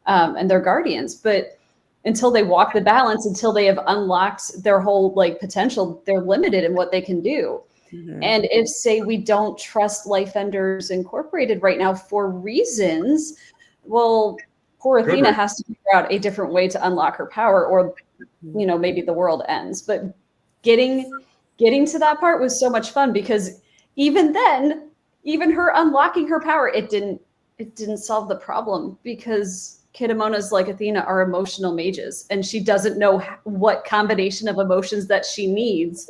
and they're guardians. But until they walk the balance, until they have unlocked their whole potential, they're limited in what they can do. Mm-hmm. And if, say, we don't trust Life Enders Incorporated right now for reasons, well, poor Athena has to figure out a different way to unlock her power, or maybe the world ends. But getting to that part was so much fun because even then, even her unlocking her power, it didn't solve the problem because Kidamonas like Athena are emotional mages, and she doesn't know what combination of emotions that she needs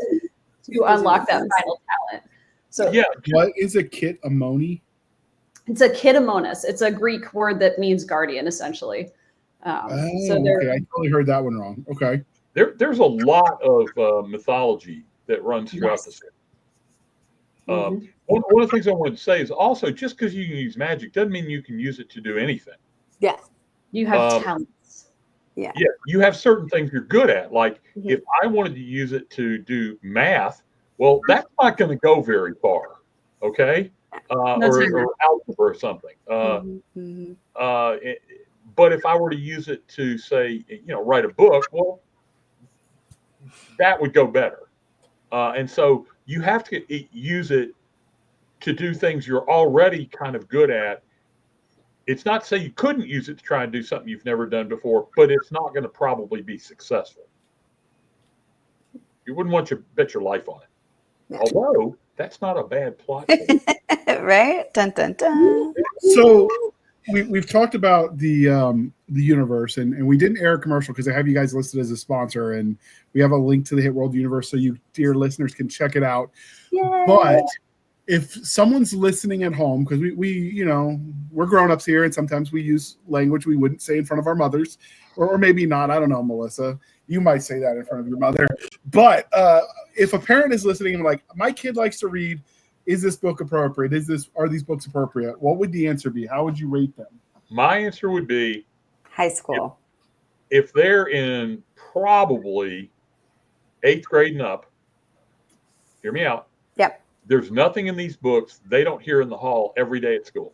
to unlock that final talent. So yeah, what is a Kitamoni? It's a Kidamonas. It's a Greek word that means guardian, essentially. Okay, I totally heard that one wrong. Okay. There's a lot of mythology that runs throughout the series. One of the things I wanted to say is also just because you can use magic doesn't mean you can use it to do anything. Yeah. You have talents. Yeah. Yeah. You have certain things you're good at. Like if I wanted to use it to do math, well, that's not going to go very far. Okay. Or algebra or something. But if I were to use it to say, write a book, well, that would go better. And so you have to use it to do things you're already kind of good at it's not to say you couldn't use it to try and do something you've never done before, but it's not going to probably be successful. You wouldn't want to bet your life on it. Yeah. Although that's not a bad plot. Right? Dun dun dun. So we've talked about the universe, and we didn't air a commercial because I have you guys listed as a sponsor, and we have a link to the Hit World universe so you dear listeners can check it out. Yay. But if someone's listening at home, because we're grown-ups here, and sometimes we use language we wouldn't say in front of our mothers, or maybe not. I don't know, Melissa. You might say that in front of your mother. But if a parent is listening and like, my kid likes to read, is this book appropriate? Are these books appropriate? What would the answer be? How would you rate them? My answer would be High school. if they're in probably 8th grade and up, hear me out. Yep. There's nothing in these books they don't hear in the hall every day at school.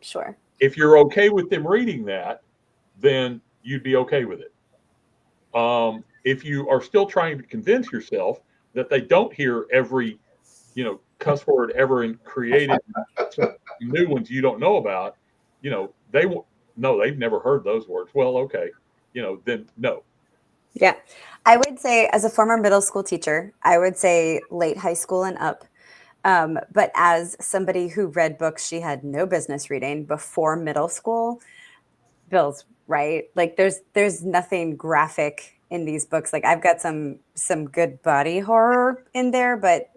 Sure. If you're okay with them reading that, then you'd be okay with it. If you are still trying to convince yourself that they don't hear every, cuss word ever created, new ones you don't know about, they've never heard those words. Well, okay, then no. Yeah. I would say, as a former middle school teacher, I would say late high school and up. But as somebody who read books she had no business reading before middle school, Bill's right. Like there's nothing graphic in these books. Like I've got some good body horror in there, but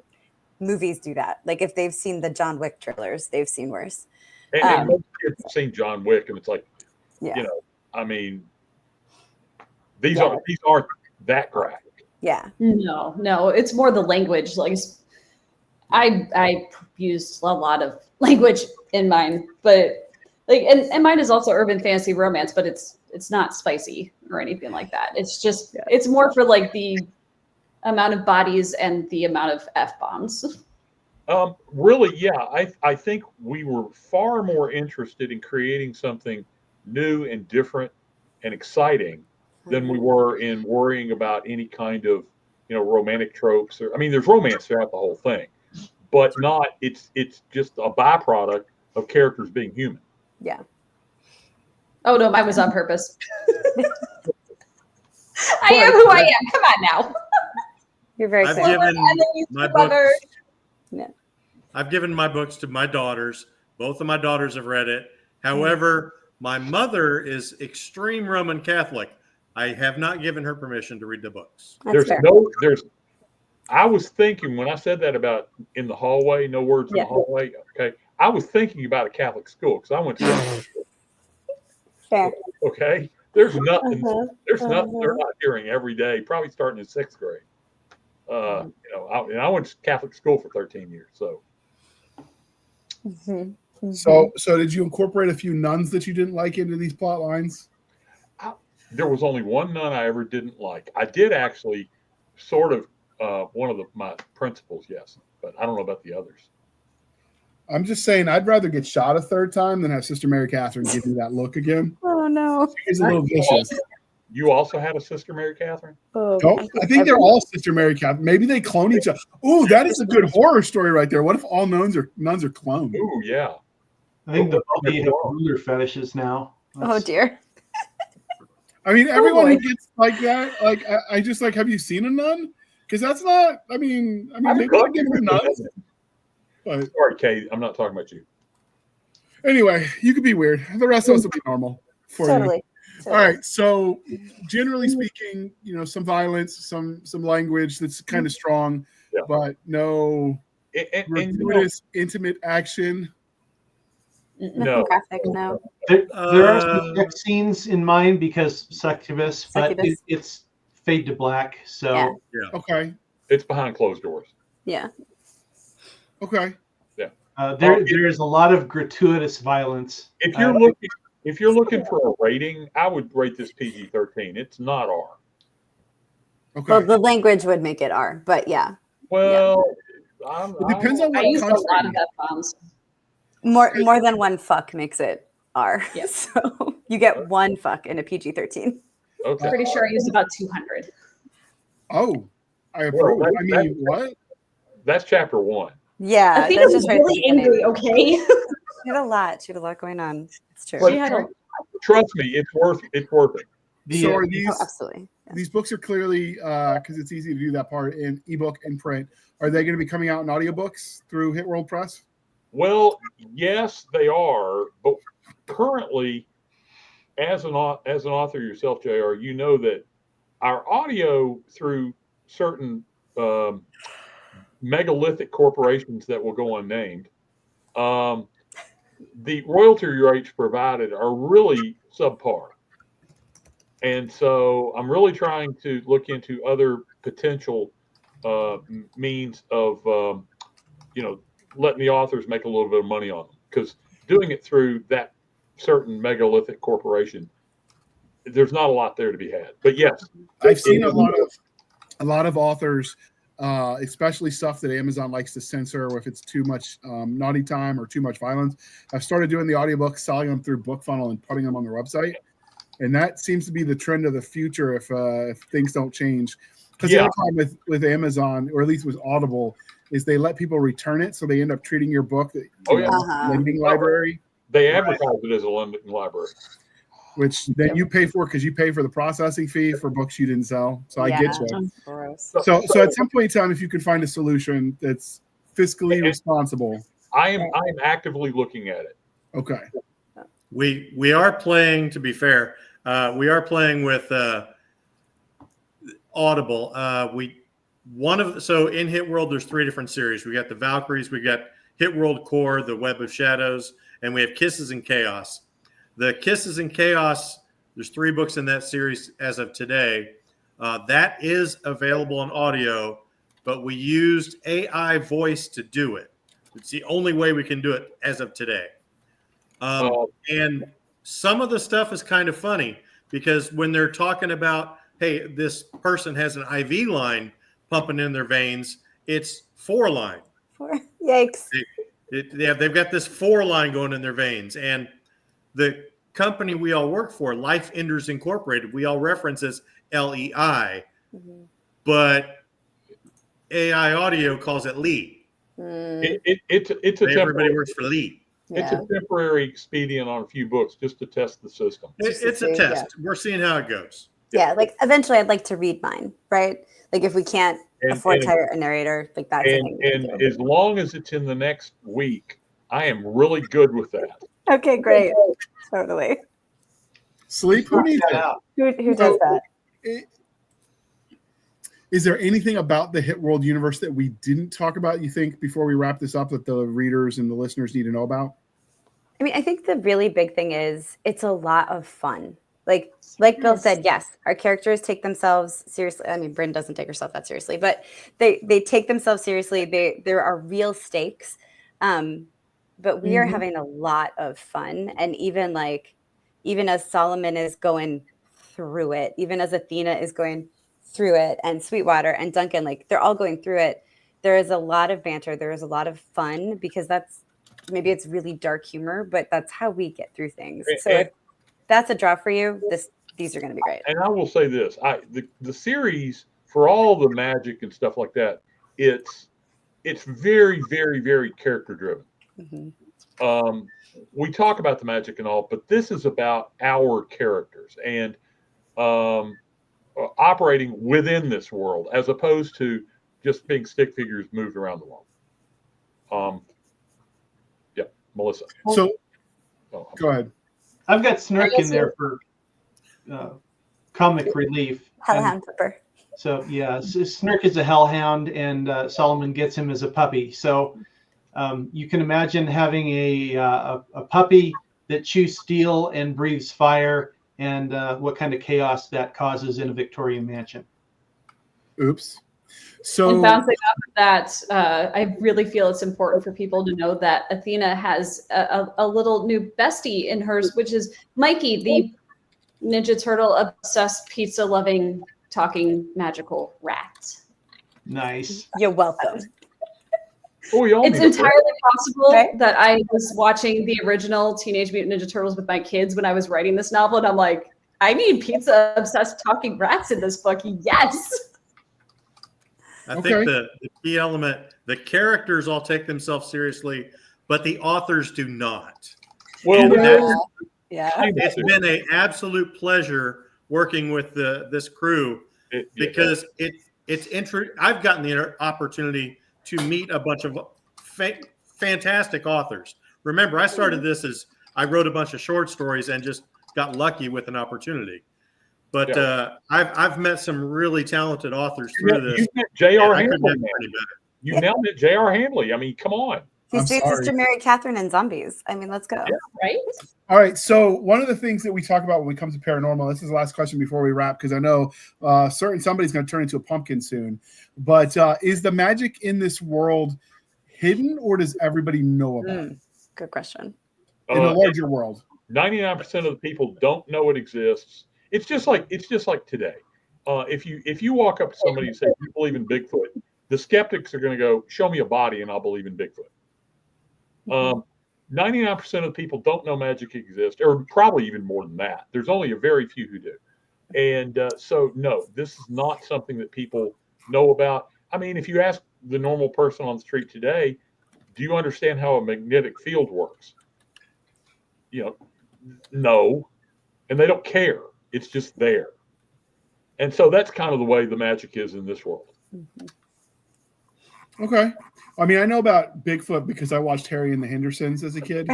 movies do that. Like if they've seen the John Wick trailers, they've seen worse. And most kids have seen John Wick, and it's like, Yeah. these Yeah. aren't that graphic. Yeah. No, it's more the language. Like I used a lot of language in mine, but like, and mine is also urban fantasy romance, but it's not spicy or anything like that. It's just, it's more for like the amount of bodies and the amount of F-bombs. Really, yeah. I think we were far more interested in creating something new and different and exciting than we were in worrying about any kind of, romantic tropes. There's romance throughout the whole thing, but it's just a byproduct of characters being human. Yeah. Oh no, mine was on purpose. I am who I am. Come on now. You're very I've fair. given my books. Yeah. I've given my books to my daughters. Both of my daughters have read it. However, my mother is extreme Roman Catholic. I have not given her permission to read the books. That's fair. I was thinking when I said that about in the hallway, no words in the hallway. Okay. I was thinking about a Catholic school because I went to Catholic school. Fair. Okay. There's nothing they're not hearing every day, probably starting in 6th grade. I went to Catholic school for 13 years. So. So did you incorporate a few nuns that you didn't like into these plot lines? There was only one nun I ever didn't like. I did actually sort of one of my principals, yes, but I don't know about the others. I'm just saying I'd rather get shot a third time than have Sister Mary Catherine give me that look again. Oh no. She's a little vicious. You also had a Sister Mary Catherine? Oh, No, I think they're all Sister Mary Catherine. Maybe they clone each other. Oh, that is a good horror story right there. What if all nuns are cloned? Ooh, yeah. I think the Baldy have ruler fetishes now. Oh dear. Everyone boy. who gets like that, like I just like, have you seen a nun? Because that's not. Maybe I'll give them nuns. But Sorry, Kate. I'm not talking about you. anyway, you could be weird. The rest of us will be normal for you. Totally. All right. So, generally speaking, some violence, some language that's kind of strong, but no gratuitous, intimate action. No. Graphic, no. There are some sex scenes in mine because succubus, but Succubus. it's fade to black. So Yeah. Okay. It's behind closed doors. Yeah. Okay. there's a lot of gratuitous violence. If you're looking for a rating, I would rate this PG-13. It's not R. Okay. Well, the language would make it R, but yeah. Well, It depends on I what used a country. lot of F-bombs. More than one fuck makes it R. Yeah. So you get one fuck in a PG-13. Okay. Pretty sure I used about 200. Oh, I approve. Well, What? That's chapter 1. Yeah, I think that's I was just right at the really beginning. angry, okay? She had a lot. She had a lot going on. It's true. But She had a trust me, it's worth it. So are Oh, these absolutely. Yeah. these books are clearly because it's easy to do that part in ebook and print. Are they going to be coming out in audiobooks through Hit World Press? Well, yes, they are. But currently, as an author yourself, JR, you know that our audio through certain megalithic corporations that will go unnamed, the royalty rates provided are really subpar. And so I'm really trying to look into other potential means of, letting the authors make a little bit of money on them. Because doing it through that certain megalithic corporation, there's not a lot there to be had. But yes, I've seen a lot of authors, especially stuff that Amazon likes to censor if it's too much naughty time or too much violence. I've started doing the audiobooks, selling them through BookFunnel and putting them on their website. And that seems to be the trend of the future if things don't change. Because the other problem with Amazon, or at least with Audible, is they let people return it, so they end up treating your book lending library. They advertise it as a lending library, which then you pay for because you pay for the processing fee for books you didn't sell. So I get you. Gross. So at some point in time, if you can find a solution that's fiscally responsible, I am actively looking at it. Okay. We are playing. To be fair, we are playing with Audible. So in Hit World, there's 3 different series. We got the Valkyries, we got Hit World Core, the Web of Shadows, and we have Kisses and Chaos. The Kisses and Chaos, there's 3 books in that series as of today. That is available on audio, but we used AI voice to do it. It's the only way we can do it as of today. And some of the stuff is kind of funny because when they're talking about, hey, this person has an IV line pumping in their veins, it's 4 line. Yikes. They've got this 4 line going in their veins. And the company we all work for, Life Enders Incorporated, we all reference as LEI, but AI Audio calls it Lee. Everybody works for Lee. It's a temporary expedient on a few books just to test the system. It's a test. Yeah. We're seeing how it goes. Yeah, like eventually I'd like to read mine, right? Like if we can't afford to hire a narrator, like that's and as long as it's in the next week, I am really good with that. Okay, great. Totally. Sleep? Who needs that? Who does that? Is there anything about the Hit World universe that we didn't talk about, you think, before we wrap this up that the readers and the listeners need to know about? I mean, I think the really big thing is it's a lot of fun. Like Bill said, yes, our characters take themselves seriously. I mean, Bryn doesn't take herself that seriously, but they take themselves seriously. There are real stakes, but we are having a lot of fun. And even as Solomon is going through it, even as Athena is going through it, and Sweetwater and Duncan, like they're all going through it. There is a lot of banter. There is a lot of fun because maybe it's really dark humor, but that's how we get through things. So if that's a draw for you, these are going to be great. And I will say this, the series, for all the magic and stuff like that, it's very, very, very character driven. We talk about the magic and all, but this is about our characters and operating within this world as opposed to just being stick figures moved around the world. Melissa. So go ahead. I've got Snark in there for comic relief. Hellhound Pepper. So yeah, Snark is a hellhound, and Solomon gets him as a puppy. So you can imagine having a puppy that chews steel and breathes fire, and what kind of chaos that causes in a Victorian mansion. Oops. So, and bouncing off of that, I really feel it's important for people to know that Athena has a little new bestie in hers, which is Mikey, the Ninja Turtle obsessed, pizza loving, talking magical rat. Nice. You're welcome. It's entirely possible that I was watching the original Teenage Mutant Ninja Turtles with my kids when I was writing this novel, and I'm like, I need pizza obsessed talking rats in this book. Yes. I think the key element, the characters all take themselves seriously, but the authors do not. Well, And that's, Yeah. it's been an absolute pleasure working with this crew because I've gotten the opportunity to meet a bunch of fantastic authors. Remember, I started this as I wrote a bunch of short stories and just got lucky with an opportunity. But I've met some really talented authors through this. You've met J.R. I couldn't Handley. have done any better. You've now met J.R. Handley. I mean, come on. He's doing Sister Mary Catherine and zombies. I mean, let's go. Yeah. Right? All right. So one of the things that we talk about when it comes to paranormal, this is the last question before we wrap, because I know somebody's going to turn into a pumpkin soon. But is the magic in this world hidden, or does everybody know about it? Good question. In the larger world, 99% of the people don't know it exists. It's just like today. If you walk up to somebody and say, "Do you believe in Bigfoot?" the skeptics are going to go, "Show me a body, and I'll believe in Bigfoot." 99% of the people don't know magic exists, or probably even more than that. There's only a very few who do. And so, no, this is not something that people know about. I mean, if you ask the normal person on the street today, do you understand how a magnetic field works? No. And they don't care. It's just there. And so that's kind of the way the magic is in this world. Okay. I mean, I know about Bigfoot because I watched Harry and the Hendersons as a kid.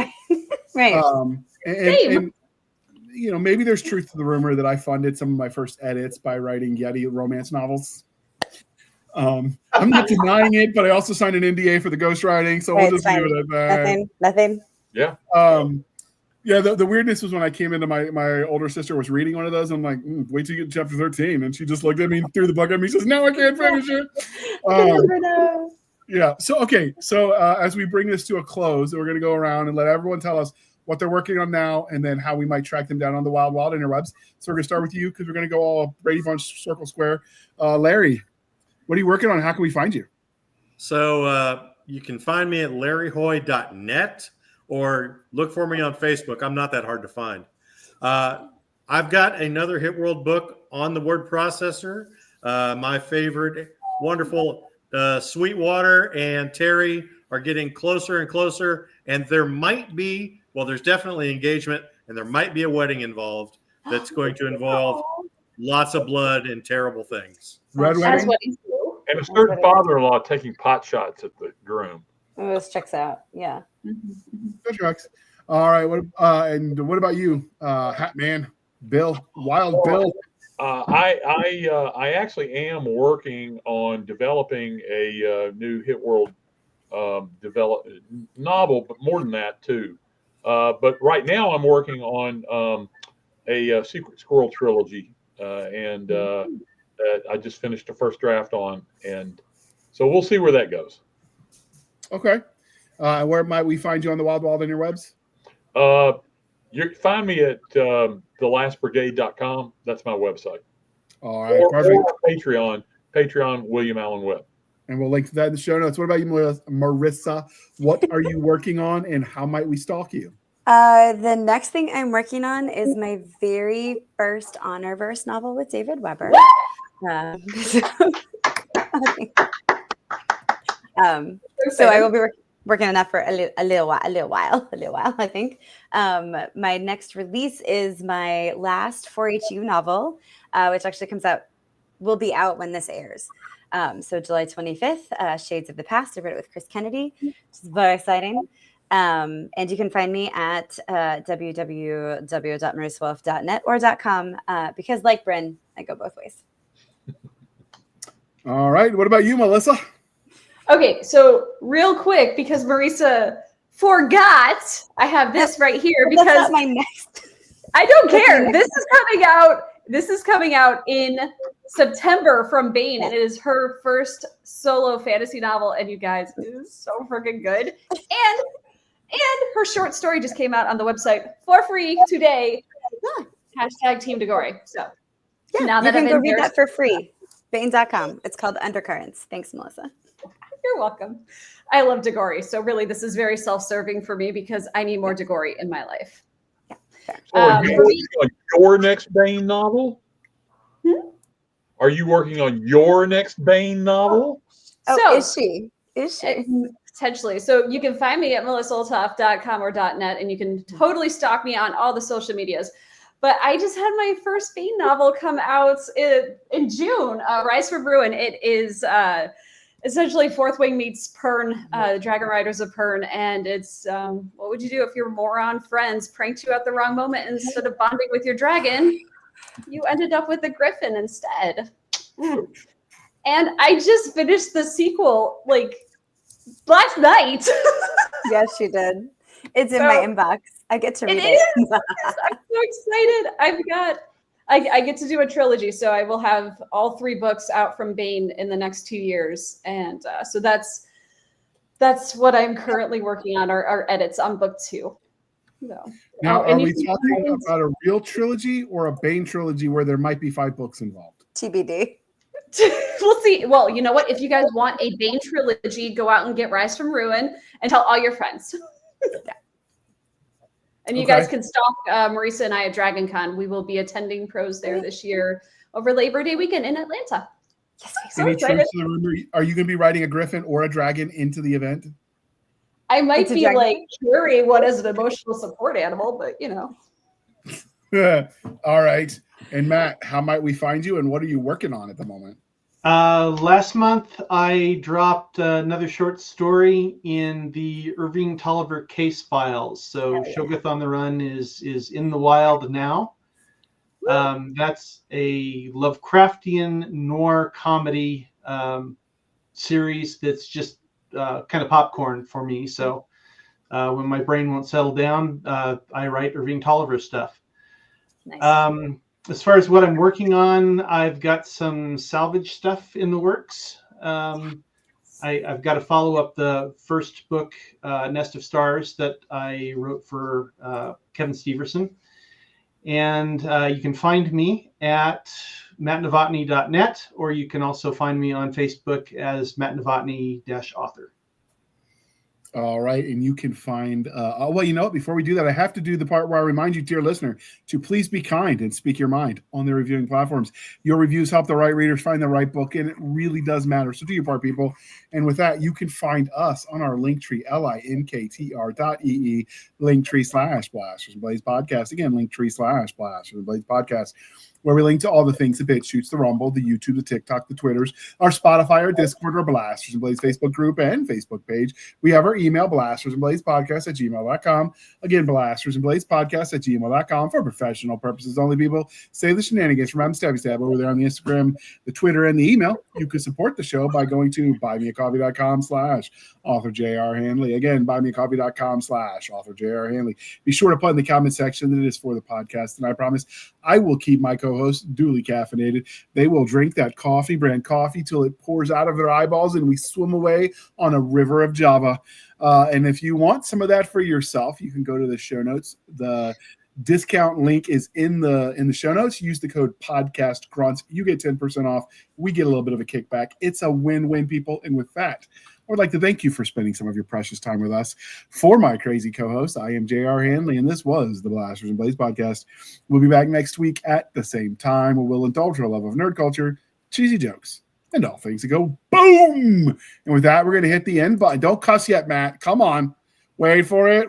Right. And maybe there's truth to the rumor that I funded some of my first edits by writing Yeti romance novels. I'm not denying it, but I also signed an NDA for the ghostwriting, so we'll just leave it at that. Nothing. Yeah. The weirdness was when I came into my older sister was reading one of those. I'm like, wait till you get to chapter 13. And she just looked at me, threw the book at me, says, no, I can't finish it. Yeah. So as we bring this to a close, we're going to go around and let everyone tell us what they're working on now and then how we might track them down on the wild interwebs. So we're going to start with you because we're going to go all Brady Bunch circle square. Larry, what are you working on? How can we find you? So you can find me at larryhoy.net. Or look for me on Facebook. I'm not that hard to find. I've got another Hit World book on the word processor. My favorite, wonderful Sweetwater and Terry are getting closer and closer. And there's definitely engagement, and there might be a wedding involved that's going to involve lots of blood and terrible things. Red wedding? And a certain father-in-law taking pot shots at the groom. This checks out. Yeah. Good tracks. All right. What about you, Hat Man, Bill, Wild Bill? I actually am working on developing a new Hit World novel, but more than that too. But right now I'm working on a Secret Squirrel trilogy, and I just finished the first draft on, and so we'll see where that goes. Okay. Where might we find you on the wild interwebs? You can find me at thelastbrigade.com. That's my website. All right. Or Patreon, William Allen Webb. And we'll link to that in the show notes. What about you, Marissa? What are you working on, and how might we stalk you? The next thing I'm working on is my very first honor verse novel with David Weber. So I will be working on that for a little while, I think. My next release is my last 4HU novel, which actually will be out when this airs. So July 25th, Shades of the Past. I wrote it with Chris Kennedy, which is very exciting. And you can find me at www.marissawolf.net or .com because, like Bryn, I go both ways. All right. What about you, Melissa? Okay, so real quick, because Marissa forgot, I have this right here because that's not my next. I don't care. This is coming out in September from Baen, and it is her first solo fantasy novel. And you guys, it is so freaking good. And her short story just came out on the website for free today. Hashtag Team Degore. So now that you can I'm go read that for free. Baen.com. It's called Undercurrents. Thanks, Melissa. You're welcome. I love Degore. So really, this is very self-serving for me because I need more Degore in my life. Yeah, fair. So are you working on your next Baen novel? Are you working on your next Baen novel? Oh, So, is she? Potentially. So you can find me at melissaoltoff.com or .net, and you can totally stalk me on all the social medias. But I just had my first Bane novel come out in June, Rise from Ruin. It is essentially Fourth Wing meets Pern, the Dragon Riders of Pern. And it's, what would you do if your moron friends pranked you at the wrong moment? And instead of bonding with your dragon, you ended up with a griffin instead. And I just finished the sequel, like, last night. Yes, she did. It's in my inbox. I get to read it. I'm so excited. I get to do a trilogy, so I will have all 3 books out from Bane in the next 2 years, and so that's what I'm currently working on. Our edits on book 2. So, now, are we talking about a real trilogy or a Bane trilogy where there might be 5 books involved? TBD. We'll see. Well, you know what? If you guys want a Bane trilogy, go out and get Rise from Ruin and tell all your friends. Yeah. And you guys can stalk Marisa and I at Dragon Con. We will be attending pros there this year over Labor Day weekend in Atlanta. Yes, I'm so excited. Are you going to be riding a griffin or a dragon into the event? I might be like carrying one as an emotional support animal, but you know. All right. And Matt, how might we find you, and what are you working on at the moment? Last month, I dropped another short story in the Irving Tolliver case files. So Shoggoth on the Run is in the wild now. That's a Lovecraftian noir comedy series that's just kind of popcorn for me. So when my brain won't settle down, I write Irving Tolliver stuff. Nice. As far as what I'm working on, I've got some salvage stuff in the works. I've got to follow up the first book, Nest of Stars, that I wrote for Kevin Steverson. And you can find me at mattnovotny.net, or you can also find me on Facebook as Matt Novotny-author. All right. And you can find, well, you know what? Before we do that, I have to do the part where I remind you, dear listener, to please be kind and speak your mind on the reviewing platforms. Your reviews help the right readers find the right book, and it really does matter. So do your part, people. And with that, you can find us on our Linktree, linktr.ee, Linktree/Blasters and Blades podcast. Again, Linktree/Blasters and Blades podcast, where we link to all the things: the BitChutes, the Rumble, the YouTube, the TikTok, the Twitters, our Spotify, our Discord, our Blasters and Blades Facebook group and Facebook page. We have our email, blastersandbladespodcast@gmail.com. Again, blastersandbladespodcast@gmail.com for professional purposes only, people. Say the shenanigans from Stabby Stab over there on the Instagram, the Twitter, and the email. You can support the show by going to buymeacoffee.com/author J.R. Handley. Again, buymeacoffee.com/author J.R. Handley. Be sure to put in the comment section that it is for the podcast, and I promise I will keep my co-hosts duly caffeinated. They will drink that coffee brand coffee till it pours out of their eyeballs and we swim away on a river of Java. And if you want some of that for yourself, you can go to the show notes. The discount link is in the show notes. Use the code podcast Grunt. You get 10% off. We get a little bit of a kickback. It's a win-win, people. And with that, I would like to thank you for spending some of your precious time with us. For my crazy co-host, I am J.R. Handley, and this was the Blasters and Blades podcast. We'll be back next week at the same time, where we'll indulge our love of nerd culture, cheesy jokes, and all things that go boom. And with that, we're going to hit the end button. Don't cuss yet, Matt. Come on. Wait for it.